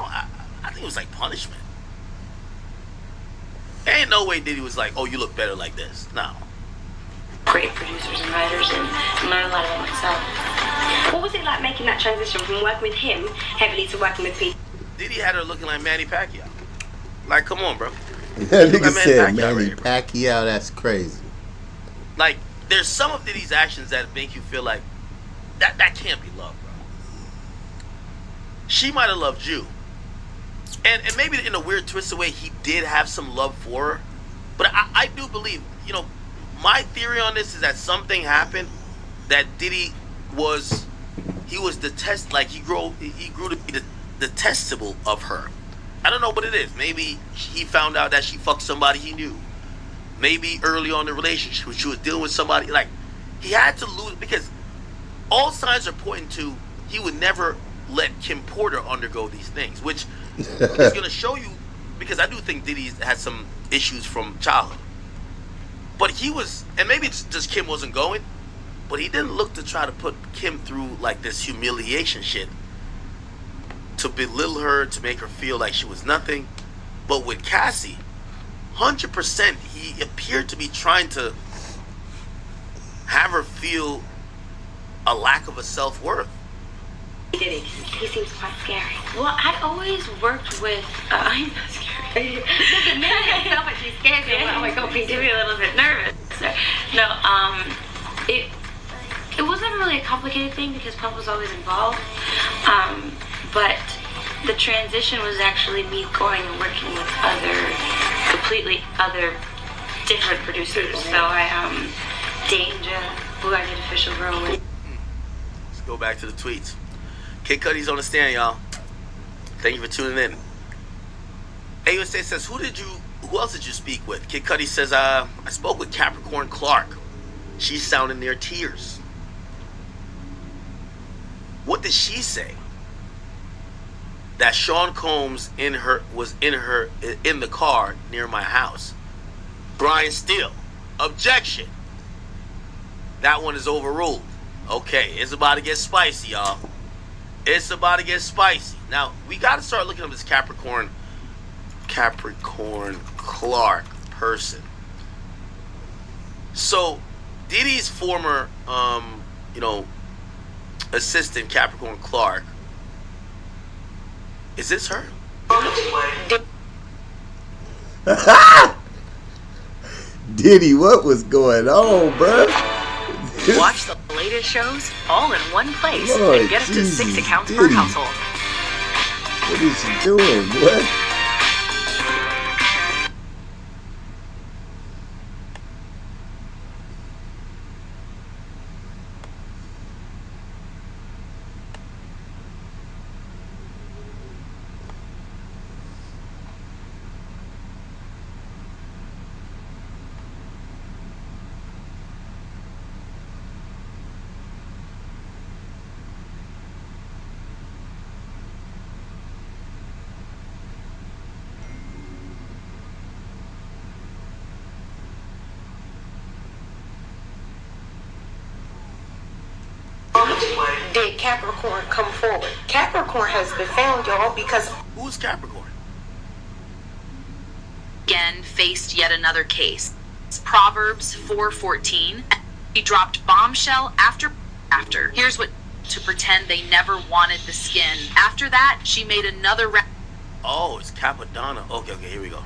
think it was like punishment. There ain't no way Diddy was like, oh, you look better like this. No. Great producers and writers, and learn a lot about myself. What was it like making that transition from working with him heavily to working with people? Diddy had her looking like Manny Pacquiao. Like, come on, bro. That nigga said Pacquiao Manny right here, bro. Pacquiao, that's crazy. Like, there's some of Diddy's actions that make you feel like that can't be love, bro. She might have loved you. And maybe in a weird twisted way, he did have some love for her. But I do believe, my theory on this is that something happened that Diddy was he grew to be detestable of her. I don't know what it is. Maybe he found out that she fucked somebody he knew. Maybe early on in the relationship when she was dealing with somebody, like, he had to lose, because all signs are pointing to he would never let Kim Porter undergo these things, which is going to show you, because I do think Diddy has some issues from childhood. But he was, and maybe it's just Kim wasn't going, but he didn't look to try to put Kim through like this humiliation shit, to belittle her, to make her feel like she was nothing. But with Cassie, 100% he appeared to be trying to have her feel a lack of a self-worth. He did it. He seems quite scary. Well, I always worked with. I'm not scary. The minute itself actually scares me. Oh my god, he did me a little bit nervous. No, it wasn't really a complicated thing because Pump was always involved. But the transition was actually me going and working with completely other different producers. So Danger, who I did Official Girl with. Let's go back to the tweets. Kid Cudi's on the stand, y'all. Thank you for tuning in. AUSA says, who else did you speak with? Kid Cudi says, I spoke with Capricorn Clark. She's sounding near tears. What did she say? That Sean Combs was in the car near my house. Brian Steele, objection. That one is overruled. Okay, it's about to get spicy, y'all. It's about to get spicy. Now, we got to start looking at this Capricorn Clark person. So, Diddy's former, assistant, Capricorn Clark. Is this her? Diddy, what was going on, bruh? Watch the latest shows all in one place Lord and get up to Jesus, 6 accounts Diddy. per household. What is she doing, boy? Capricorn come forward. Capricorn has been found, y'all, because... Who's Capricorn? Again faced yet another case. Proverbs 4:14. She dropped bombshell after. Here's what to pretend they never wanted the skin. After that, she made another Oh, it's Capadonna. Okay, here we go.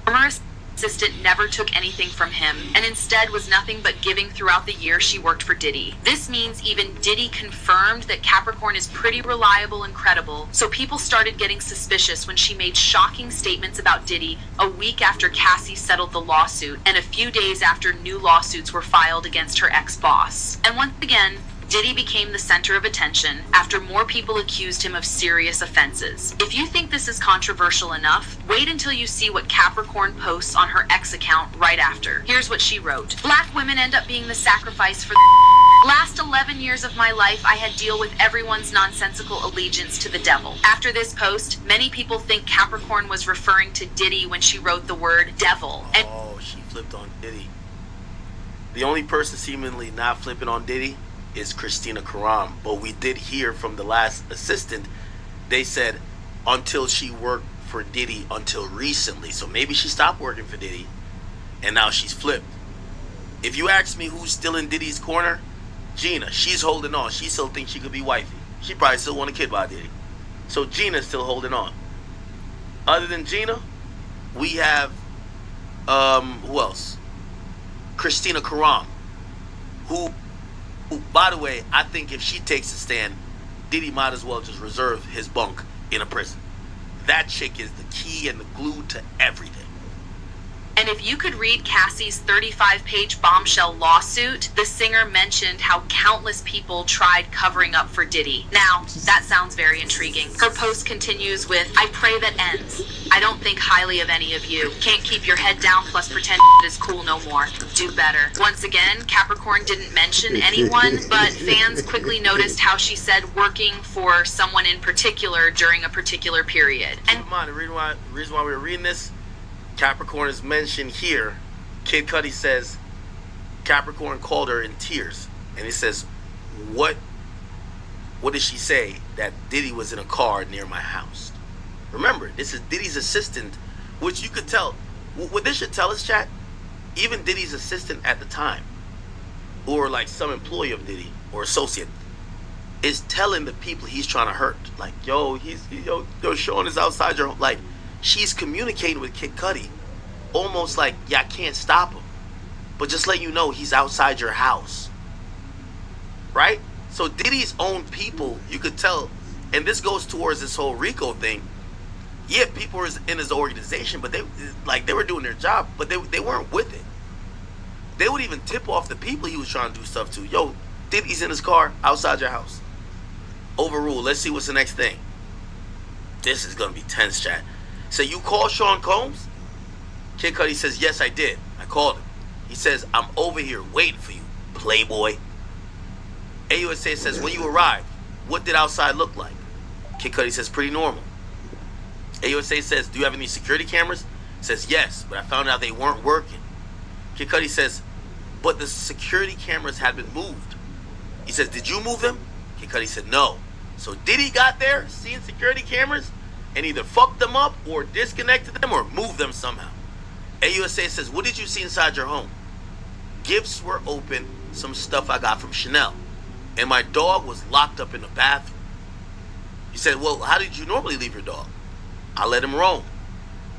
former assistant never took anything from him and instead was nothing but giving throughout the year she worked for Diddy. This means even Diddy confirmed that Capricorn is pretty reliable and credible, so people started getting suspicious when she made shocking statements about Diddy a week after Cassie settled the lawsuit and a few days after new lawsuits were filed against her ex-boss. And once again, Diddy became the center of attention after more people accused him of serious offenses. If you think this is controversial enough, wait until you see what Capricorn posts on her ex account right after. Here's what she wrote. Black women end up being the sacrifice for the last 11 years of my life. I had deal with everyone's nonsensical allegiance to the devil. After this post, many people think Capricorn was referring to Diddy when she wrote the word devil. And she flipped on Diddy. The only person seemingly not flipping on Diddy is Christina Karam, but we did hear from the last assistant, they said until she worked for Diddy until recently, so maybe she stopped working for Diddy and now she's flipped. If you ask me who's still in Diddy's corner, Gina, she's holding on. She still thinks she could be wifey. She probably still want a kid by Diddy, so Gina's still holding on. Other than Gina, we have who else? Christina Karam, who, by the way, I think if she takes a stand, Diddy might as well just reserve his bunk in a prison. That chick is the key and the glue to everything. And if you could read Cassie's 35-page bombshell lawsuit, the singer mentioned how countless people tried covering up for Diddy. Now, that sounds very intriguing. Her post continues with, I pray that ends. I don't think highly of any of you. Can't keep your head down plus pretend is cool no more. Do better. Once again, Capricorn didn't mention anyone, but fans quickly noticed how she said working for someone in particular during a particular period. And keep in mind, the reason why we were reading this, Capricorn is mentioned here. Kid Cudi says Capricorn called her in tears, and he says, what did she say? That Diddy was in a car near my house. Remember, this is Diddy's assistant, which you could tell. What this should tell us, chat, even Diddy's assistant at the time, or like some employee of Diddy or associate, is telling the people he's trying to hurt, like, yo, Sean is outside your home. Like, she's communicating with Kid Cudi, almost like, yeah, I can't stop him, but just let you know he's outside your house, right? So Diddy's own people, you could tell, and this goes towards this whole RICO thing. Yeah, people were in his organization, but they were doing their job, but they weren't with it. They would even tip off the people he was trying to do stuff to. Yo, Diddy's in his car outside your house. Overruled. Let's see what's the next thing. This is gonna be tense, chat. So you called Sean Combs? Kid Cudi says, yes, I did. I called him. He says, I'm over here waiting for you, playboy. AUSA says, when you arrived, what did outside look like? Kid Cudi says, pretty normal. AUSA says, do you have any security cameras? Says, yes, but I found out they weren't working. Kid Cudi says, but the security cameras had been moved. He says, did you move them? Kid Cudi said, no. So Diddy got there, seeing security cameras, and either fucked them up or disconnected them or moved them somehow. AUSA says, what did you see inside your home? Gifts were open, some stuff I got from Chanel. And my dog was locked up in the bathroom. He said, well, how did you normally leave your dog? I let him roam.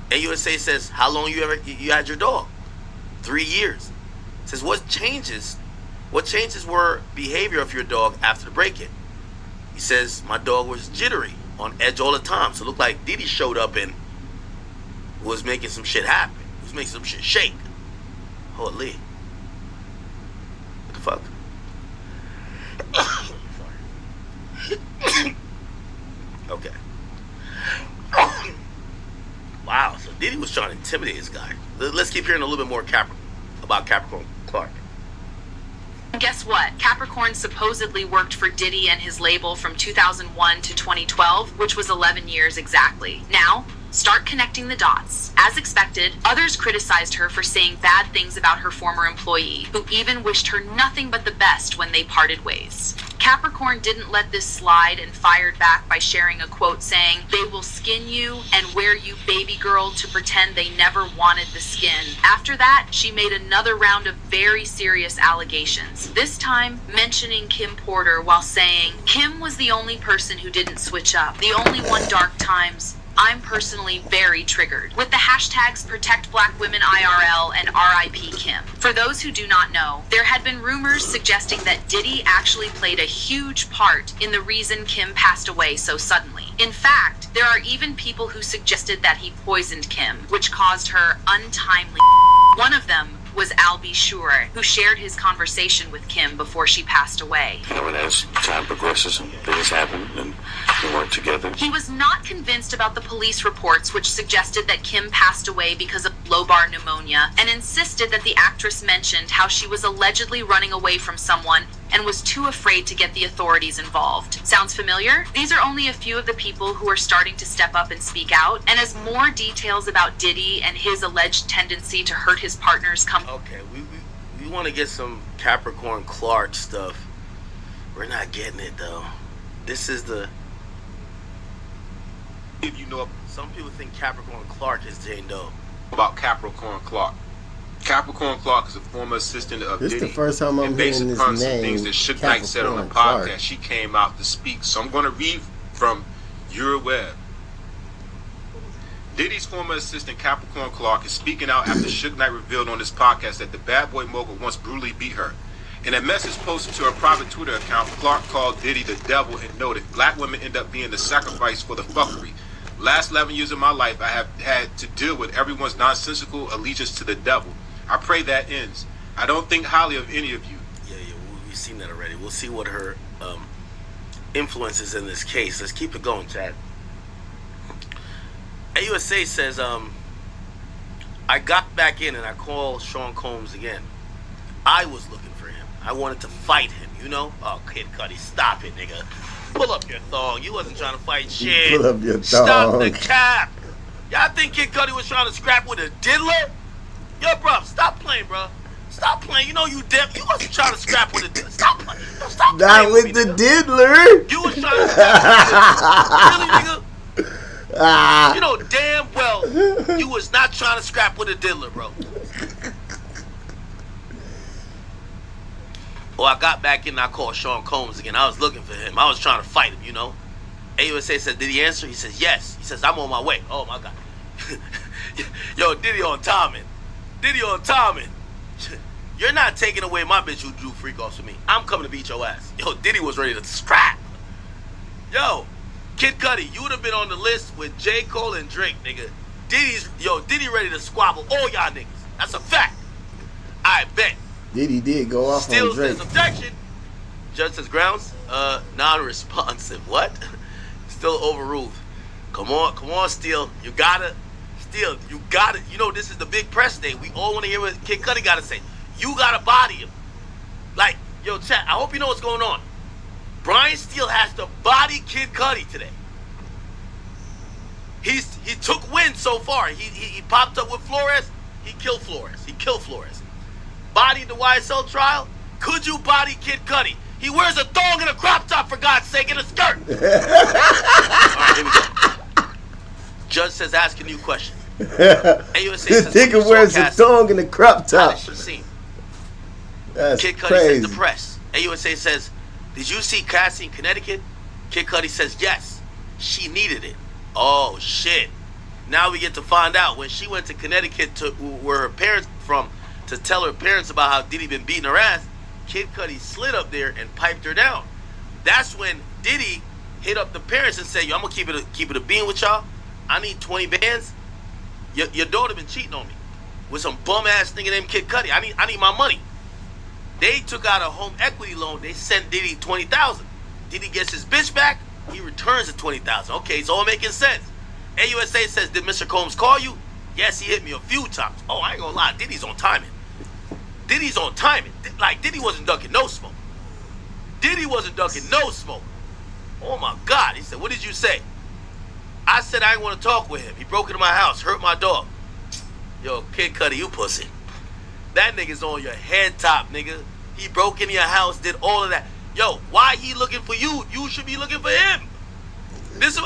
AUSA says, how long you had your dog? 3 years. Says, what changes were behavior of your dog after the break-in? He says, my dog was jittery, on edge all the time. So it looked like Diddy showed up and was making some shit happen. He was making some shit shake. Holy. What the fuck? Sorry. Okay. Wow, so Diddy was trying to intimidate this guy. Let's keep hearing a little bit more about Capricorn Clark. And guess what? Capricorn supposedly worked for Diddy and his label from 2001 to 2012, which was 11 years exactly. Now, start connecting the dots. As expected, others criticized her for saying bad things about her former employee, who even wished her nothing but the best when they parted ways. Capricorn didn't let this slide and fired back by sharing a quote saying, "They will skin you and wear you baby girl to pretend they never wanted the skin." After that, she made another round of very serious allegations, this time mentioning Kim Porter while saying, "Kim was the only person who didn't switch up, the only one dark times. I'm personally very triggered," with the hashtags Protect Black Women IRL and RIP Kim. For those who do not know, there had been rumors suggesting that Diddy actually played a huge part in the reason Kim passed away so suddenly. In fact, there are even people who suggested that he poisoned Kim, which caused her untimely. One of them was Al B. Shure, who shared his conversation with Kim before she passed away. And as time progresses and things happen and we work together. He was not convinced about the police reports which suggested that Kim passed away because of lobar pneumonia, and insisted that the actress mentioned how she was allegedly running away from someone and was too afraid to get the authorities involved. Sounds familiar? These are only a few of the people who are starting to step up and speak out, and as more details about Diddy and his alleged tendency to hurt his partners come... Okay, we want to get some Capricorn Clark stuff. We're not getting it, though. This is the... If you know Some people think Capricorn Clark is Jane Doe. about Capricorn Clark. Capricorn Clark is a former assistant of This is Diddy. the first time I'm and based hearing this upon some name, things that Suge Knight said on the Capricorn podcast, Clark. she came out to speak. So I'm going to read from Euroweb. Diddy's former assistant Capricorn Clark is speaking out after Suge Knight revealed on this podcast that the bad boy mogul once brutally beat her. In a message posted to her private Twitter account, Clark called Diddy the devil and noted, "Black women end up being the sacrifice for the fuckery. Last 11 years of my life, I have had to deal with everyone's nonsensical allegiance to the devil. I pray that ends. I don't think highly of any of you." Yeah, we've seen that already. We'll see what her influence is in this case. Let's keep it going, Chad. AUSA says, I got back in and I called Sean Combs again. I was looking for him. I wanted to fight him, you know? Oh, Kid Cudi, stop it, nigga. Pull up your thong. You wasn't trying to fight shit. Pull up your Stop thong. the cap. Y'all think Kid Cudi was trying to scrap with a diddler? Yo, bro, stop playing, bro. Stop playing. You know you deaf. You wasn't trying to scrap with a diddler. Stop playing. No, stop Not playing with me, the nigga. diddler. You was trying to scrap with a diddler. Really, nigga? Ah. You know damn well you was not trying to scrap with a diddler, bro. Well, I got back in and I called Sean Combs again. I was looking for him. I was trying to fight him, you know. AUSA said, did he answer? He says, yes. He says, I'm on my way. Oh, my God. Yo, Diddy on timing. Diddy on timing. You're not taking away my bitch who drew freak offs with me. I'm coming to beat your ass. Yo, Diddy was ready to scrap. Yo, Kid Cudi, you would have been on the list with J. Cole and Drake, nigga. Diddy ready to squabble all y'all niggas. That's a fact. I bet. Diddy did go off Still on Drake. says objection. Judge says grounds. Non-responsive. What? Still overruled. Come on, Steele. You gotta. You know this is the big press day. We all want to hear what Kid Cudi gotta say. You gotta body him. Like, yo, chat, I hope you know what's going on. Brian Steele has to body Kid Cudi today. He took wins so far. He popped up with Flores. He killed Flores. Bodied the YSL trial. Could you body Kid Cudi? He wears a thong and a crop top, for God's sake, and a skirt. All right, here we go. Judge says, ask a new question. AUSA This says, nigga wears a thong and a crop top. That's Kid Cudi crazy. says, the press. AUSA says, did you see Cassie in Connecticut? Kid Cudi says, yes. She needed it. Oh, shit. Now we get to find out when she went to Connecticut to where her parents from to tell her parents about how Diddy been beating her ass. Kid Cudi slid up there and piped her down. That's when Diddy hit up the parents and said, yo, I'm gonna keep it a bean with y'all. I need 20 bands. Your daughter been cheating on me with some bum ass nigga named Kid Cudi. I need my money. They took out a home equity loan. They sent Diddy $20,000. Diddy gets his bitch back. He returns the $20,000. Okay, it's all making sense. AUSA says, did Mr. Combs call you? Yes, he hit me a few times. Oh, I ain't gonna lie. Diddy's on timing. Diddy's on timing. Like, Diddy wasn't ducking no smoke. Oh, my God. He said, what did you say? I said I didn't want to talk with him. He broke into my house, hurt my dog. Yo, Kid Cudi, you pussy. That nigga's on your head top, nigga. He broke into your house, did all of that. Yo, why he looking for you? You should be looking for him. This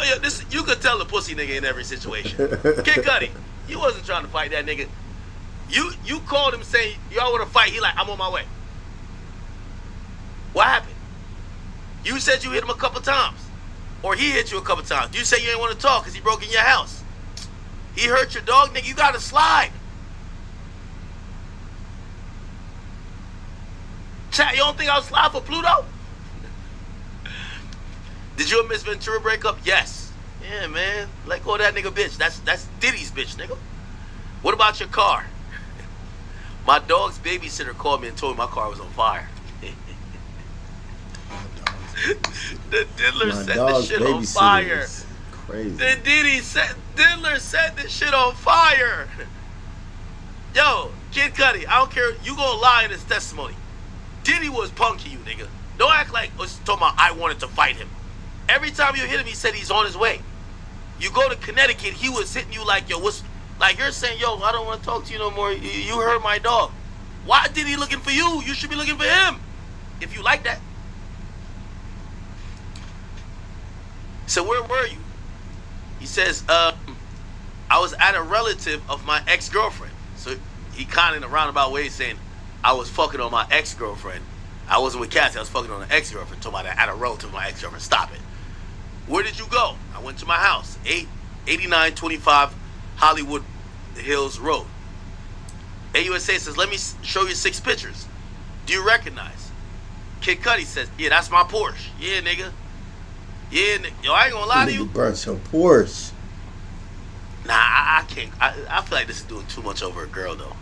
you could tell the pussy nigga in every situation. Kid Cudi, you wasn't trying to fight that nigga. You called him saying y'all want to fight. He like, I'm on my way. What happened? You said you hit him a couple times, or he hit you a couple times. You say you didn't want to talk because he broke in your house. He hurt your dog, nigga. You gotta slide. Chat, you don't think I'll slide for Pluto? Did you and Miss Ventura break up? Yes. Yeah, man. Let go of that nigga bitch. That's Diddy's bitch, nigga. What about your car? My dog's babysitter called me and told me my car was on fire. The diddler set the shit on fire. Crazy. Diddler set the shit on fire. Yo, Kid Cudi, I don't care. You gonna lie in his testimony. Diddy was punking you, nigga. Don't act like was talking about I wanted to fight him. Every time you hit him, he said he's on his way. You go to Connecticut, he was hitting you like, yo, what's, like you're saying, yo, I don't want to talk to you no more. You hurt my dog. Why did he looking for you? You should be looking for him. If you like that. So where were you? He says, I was at a relative of my ex-girlfriend. So he kind of in a roundabout way saying, I was fucking on my ex-girlfriend. I wasn't with Cassie, I was fucking on an ex-girlfriend. Talking about at a relative of my ex-girlfriend. Stop it. Where did you go? I went to my house, 8925 Hollywood Hills Road. AUSA says, let me show you 6 pictures. Do you recognize? Kid Cudi says, yeah, that's my Porsche. Yeah, nigga. Yeah, nigga. Yo, I ain't gonna lie to you. Burnt your Porsche. Nah, I can't. I feel like this is doing too much over a girl, though.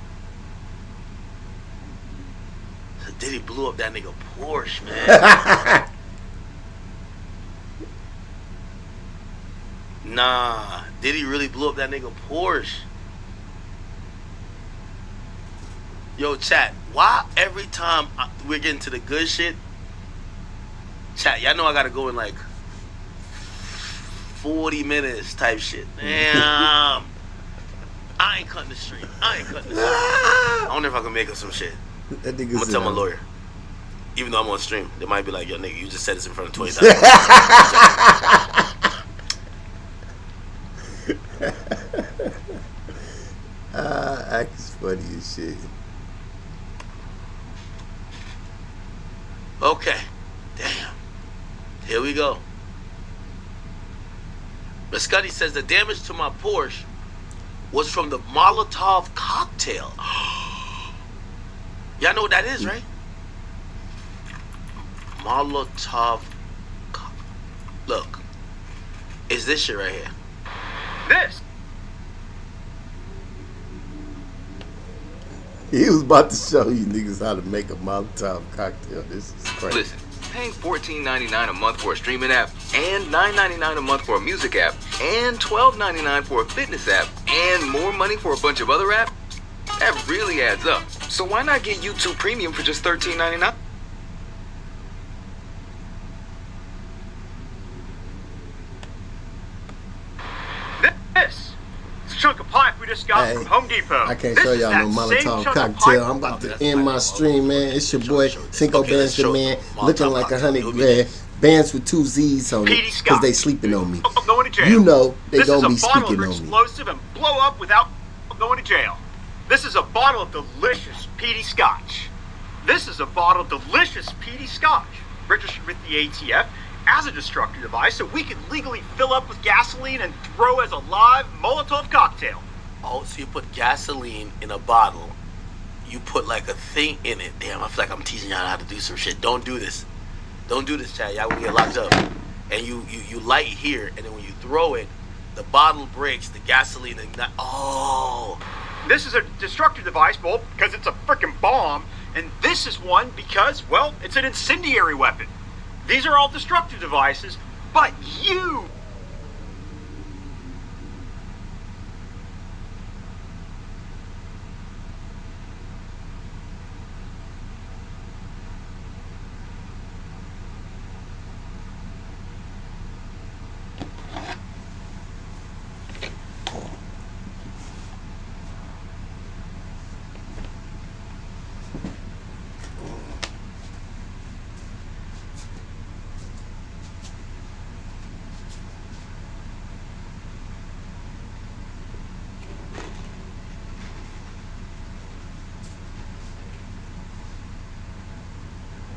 So Diddy blew up that nigga Porsche, man. Nah, Diddy really blew up that nigga Porsche. Yo, chat, why every time we're getting to the good shit, chat, y'all know I gotta go in like 40 minutes type shit. Damn. I ain't cutting the stream. I wonder if I can make up some shit. I'm gonna tell my lawyer. Even though I'm on stream, they might be like, yo, nigga, you just said this in front of 20,000. Act's funny as shit. Okay. Damn. Here we go. But Scotty says the damage to my Porsche was from the Molotov cocktail. Y'all know what that is, right? Molotov. Look. It's this shit right here. This. He was about to show you niggas how to make a Molotov cocktail. This is crazy. Listen, paying $14.99 a month for a streaming app, and $9.99 a month for a music app, and $12.99 for a fitness app, and more money for a bunch of other apps, that really adds up. So why not get YouTube Premium for just $13.99? This chunk of pipe we just got from Home Depot. I can't show y'all no Molotov cocktail. I'm about to end my stream, man. It's your boy Cinco Bands the Man, looking like 100 grand. Bands with 2 Z's on it, because they sleeping on me. You know they gonna be speaking on me. Explosive and blow up without going to jail. This is a bottle of delicious peaty scotch. This is a bottle of delicious peaty scotch, registered with the ATF as a destructive device, so we can legally fill up with gasoline and throw as a live Molotov cocktail. Oh, so you put gasoline in a bottle. You put like a thing in it. Damn, I feel like I'm teaching y'all how to do some shit. Don't do this. Don't do this, Chad. Y'all will get locked up. And you light here, and then when you throw it, the bottle breaks, the gasoline, and not. Oh. This is a destructive device, Bolt, because it's a freaking bomb, and this is one because, well, it's an incendiary weapon. These are all destructive devices, but you...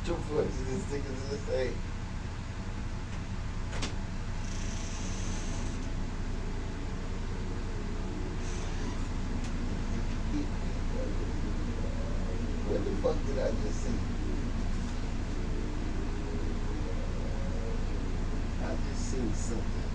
Your voice is as thick as this thing. What the fuck did I just see? I just seen something.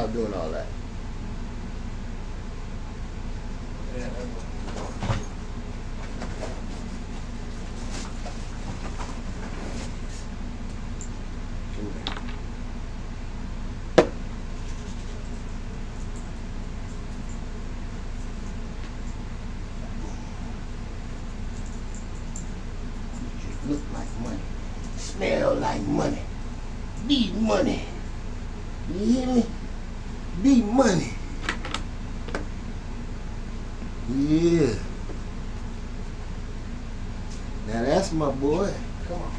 out doing all that? Look like money, smell like money, be money. You hear me? Be money. Yeah. Now that's my boy. Come on.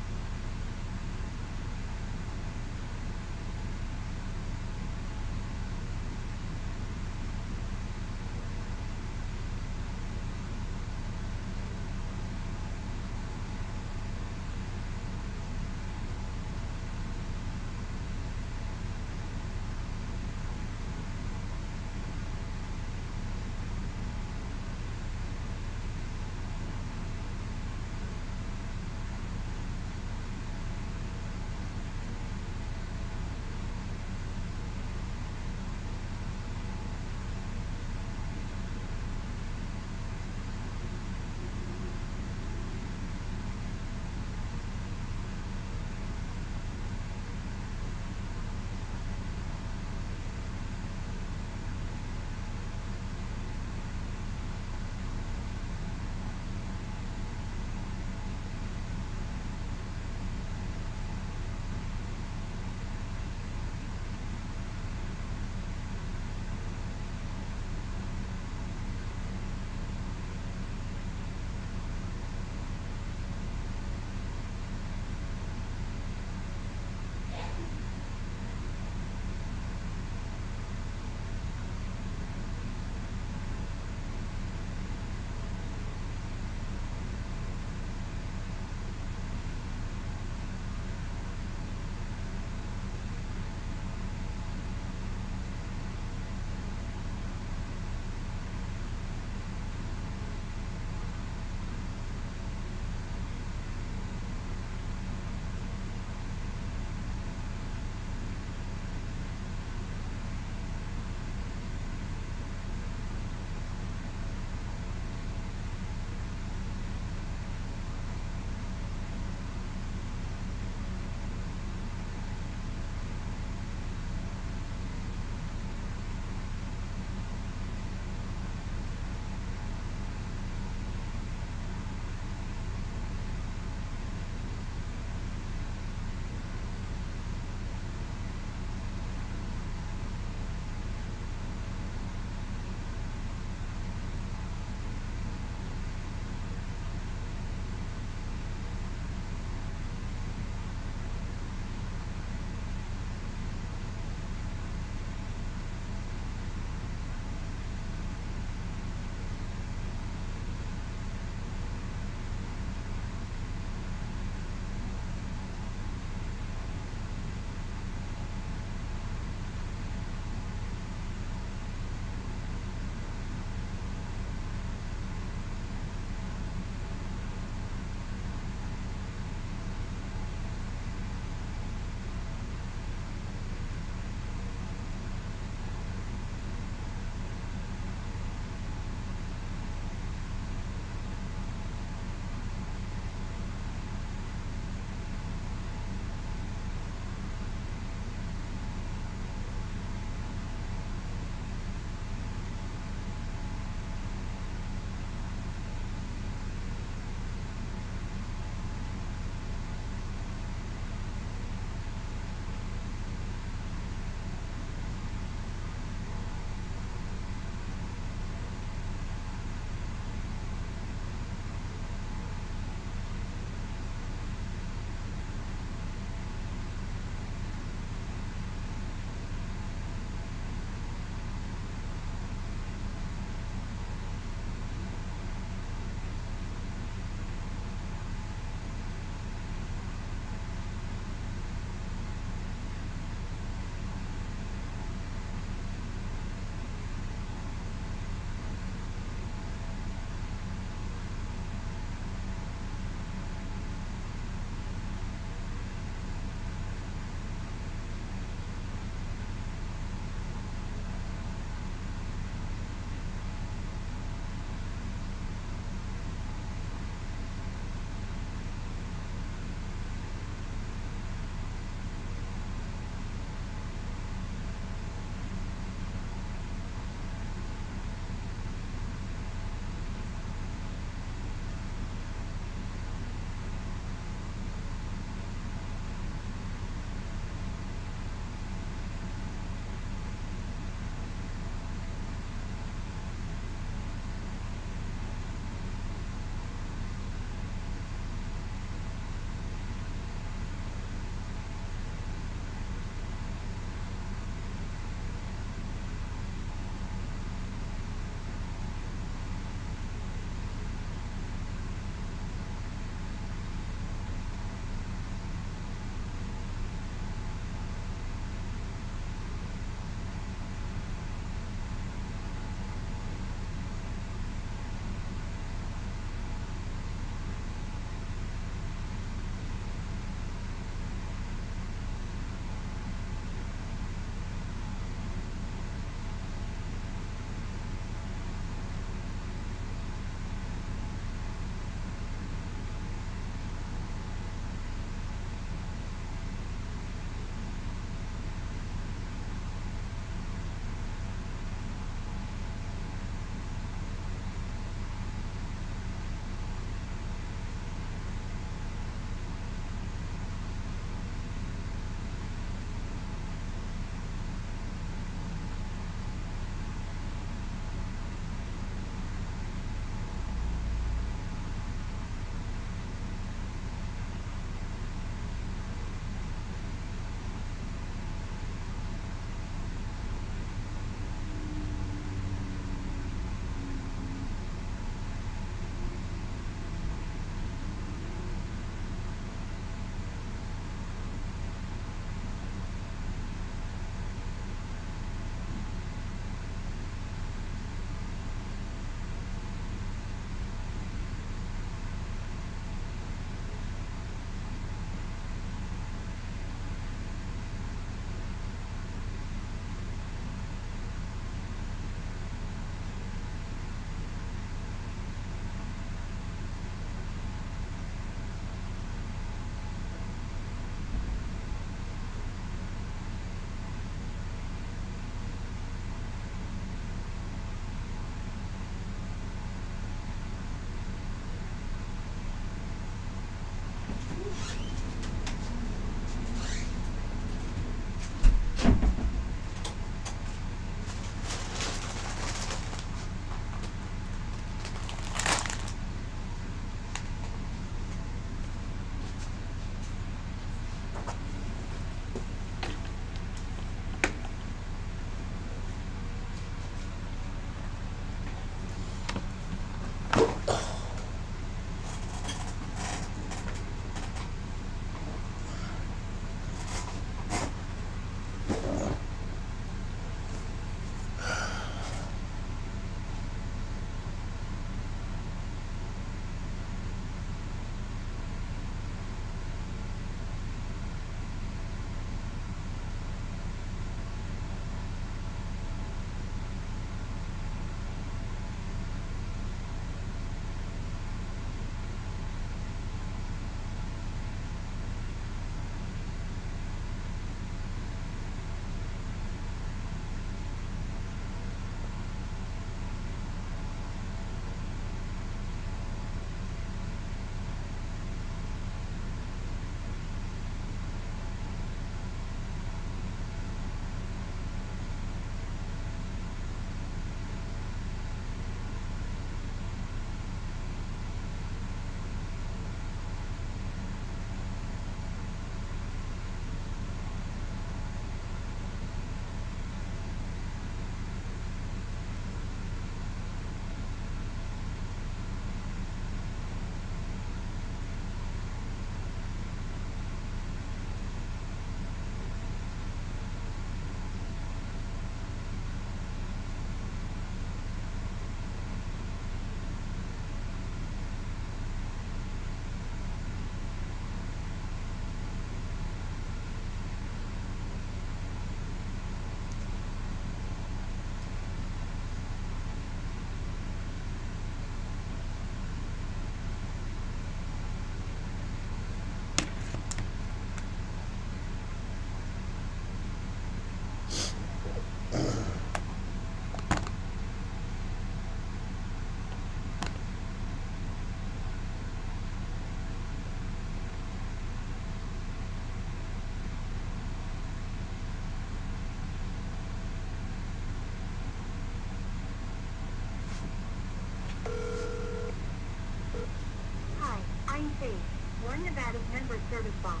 service box.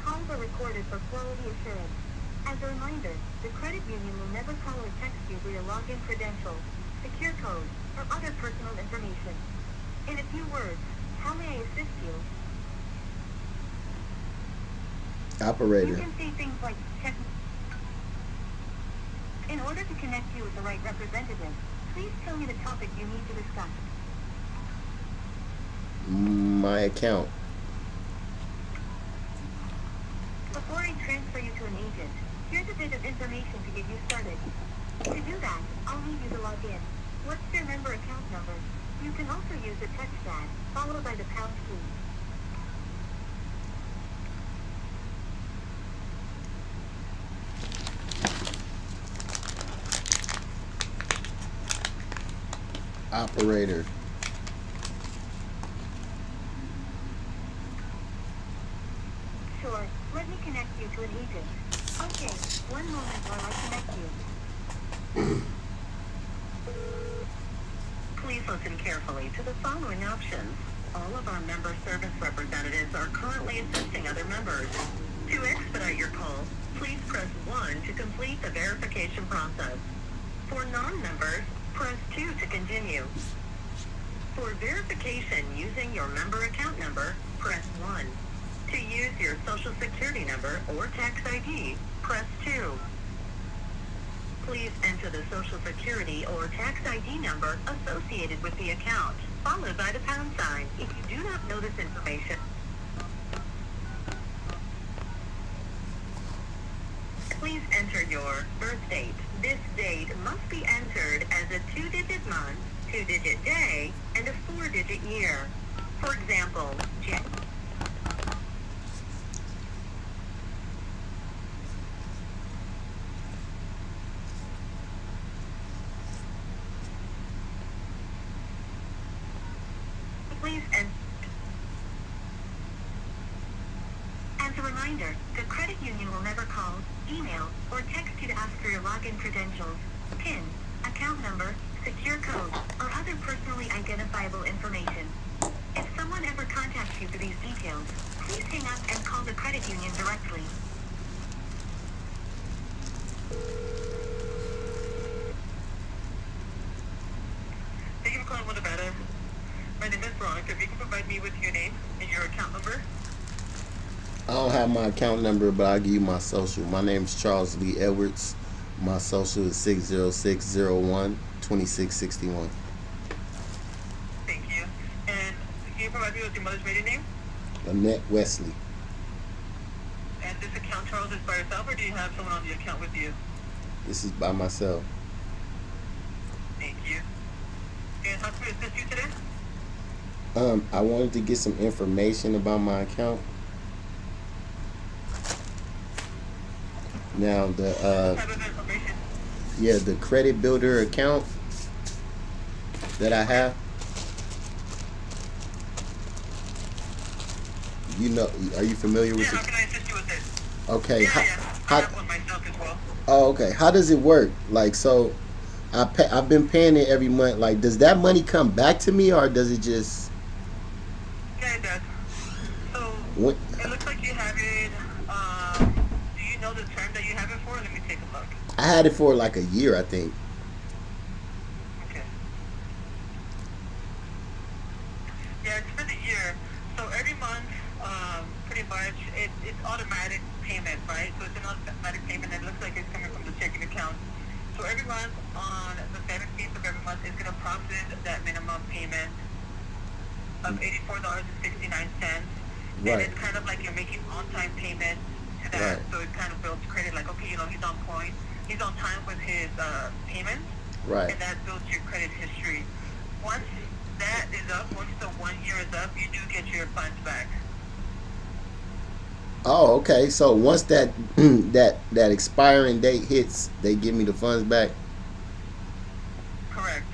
Calls are recorded for quality assurance. As a reminder, the credit union will never call or text you for your login credentials, secure code, or other personal information. In a few words, how may I assist you? Operator. You can say things like check. In order to connect you with the right representative, please tell me the topic you need to discuss. My account. Before I transfer you to an agent, here's a bit of information to get you started. To do that, I'll need you to log in. What's your member account number? You can also use the text tag, followed by the pound key. Operator. Sure, let me connect you to an agent. Okay, one moment while I connect you. Please listen carefully to the following options. All of our member service representatives are currently assisting other members. To expedite your call, please press 1 to complete the verification process. For non-members, press 2 to continue. For verification using your member account number, press 1. To use your social security number or tax ID, press 2. Please enter the social security or tax ID number associated with the account, followed by the pound sign. If you do not know this information, please enter your birth date. This date must be entered as a 2-digit month, 2-digit day, and a 4-digit year. For example, please enter. As a reminder, the credit union will never call, email, or text you to ask for your login credentials, PIN, account number, secure code, or other personally identifiable information. If someone ever contacts you for these details, please hang up and call the credit union directly. Thank you for calling Nevada. My name is Veronica. If you can provide me with your name and your account number. I don't have my account number, but I'll give you my social. My name is Charles Lee Edwards. My social is 60601-2661. Thank you. And can you provide me with your mother's maiden name? Annette Wesley. And this account, Charles, is by yourself, or do you have someone on the account with you? This is by myself. Thank you. And how can we assist you today? I wanted to get some information about my account. Now the the credit builder account that I have. You know, are you familiar with it? How can I assist you with this? Okay. I have one myself as well. Oh, okay. How does it work? Like, so I've been paying it every month. Like, does that money come back to me, or does it just? Yeah, it does. So What? it looks like you have it. Do you know the term that you have it for? Let me take a look. I had it for like a year, I think. Okay. Yeah, it's for the year. So every month, pretty much, it's automatic payment, right? So it's an automatic payment. It looks like it's coming from the checking account. So every month, on the 17th of every month, it's going to process that minimum payment of $84.69. And it's kind of like you're making on-time payment to that. Right. So it kind of builds credit, like, okay, you know, he's on point. He's on time with his payments. Right. And that builds your credit history. Once that is up, once the 1 year is up, you do get your funds back. Oh, okay. So once that that expiring date hits, they give me the funds back. Correct.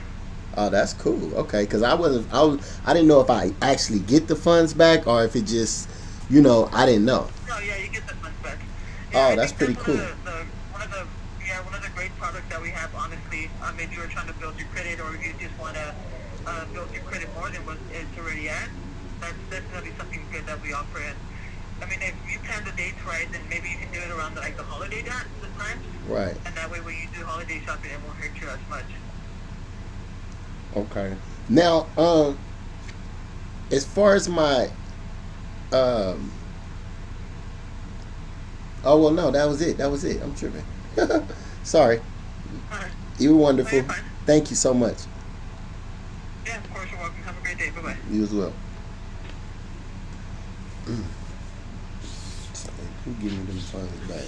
Oh, that's cool. Okay, because I didn't know if I actually get the funds back or if it just, you know, I didn't know. No, yeah, you get the funds back. Oh, that's pretty cool. One of the great products that we have, honestly. If you were trying to build your credit, or if you just want to build your credit more than what it's already at, that's definitely something good that we offer. And I mean, if you plan the dates right, then maybe you can do it around the holiday time. Right. And that way, when you do holiday shopping, it won't hurt you as much. Okay. Now, as far as my, oh well, no, that was it. I'm tripping. Sorry. Right. You were wonderful. Thank you so much. Yeah, of course, you're welcome. Have a great day. Bye-bye. You as well. So, who give me them funds back?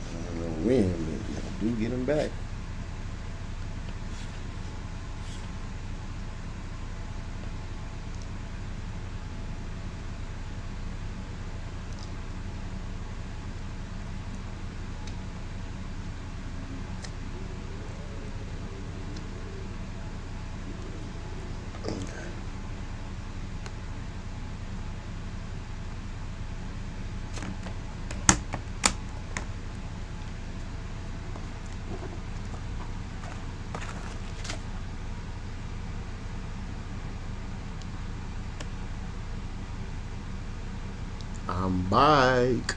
I don't know when, but I do get them back. I'm back.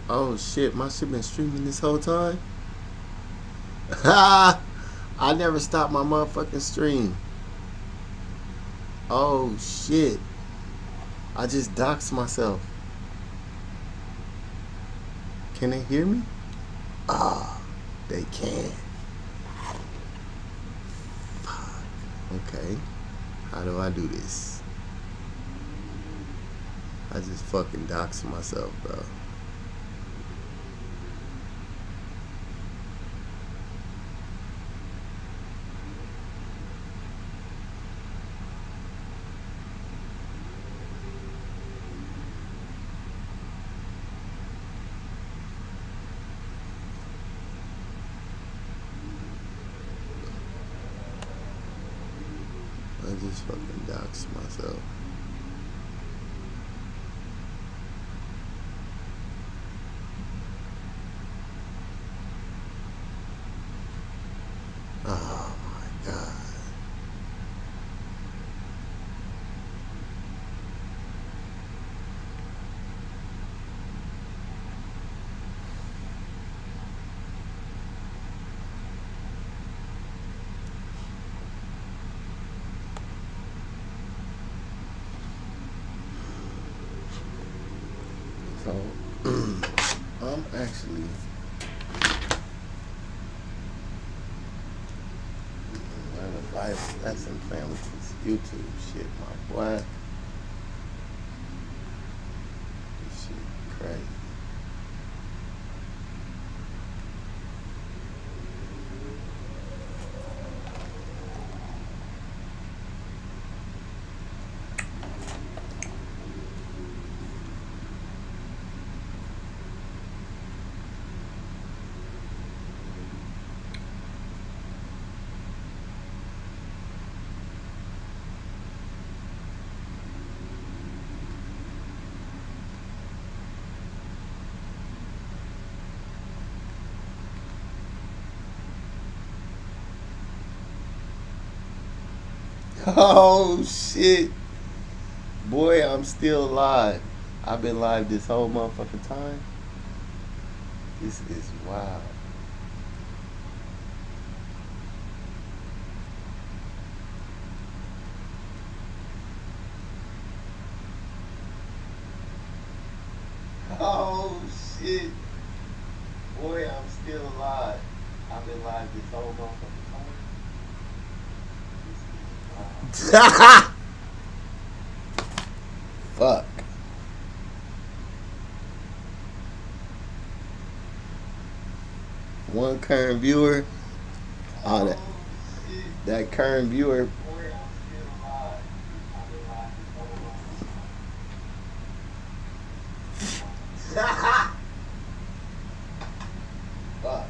Oh shit, my shit been streaming this whole time? I never stopped my motherfucking stream. Oh shit. I just doxed myself. Can they hear me? Ah, they can. Fuck. Okay. How do I do this? I just fucking doxed myself, bro. I just fucking doxed myself. Oh my god. So, I'm actually learning a life lesson playing with this YouTube shit, my boy. This shit crazy. Oh shit. Boy, I'm still live. I've been live this whole motherfucking time. This is wild. Oh shit. Boy, I'm still alive. I've been live this whole motherfucking time. Fuck. One current viewer. Oh, that current viewer. Fuck.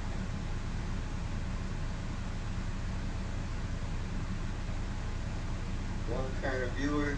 One current viewer.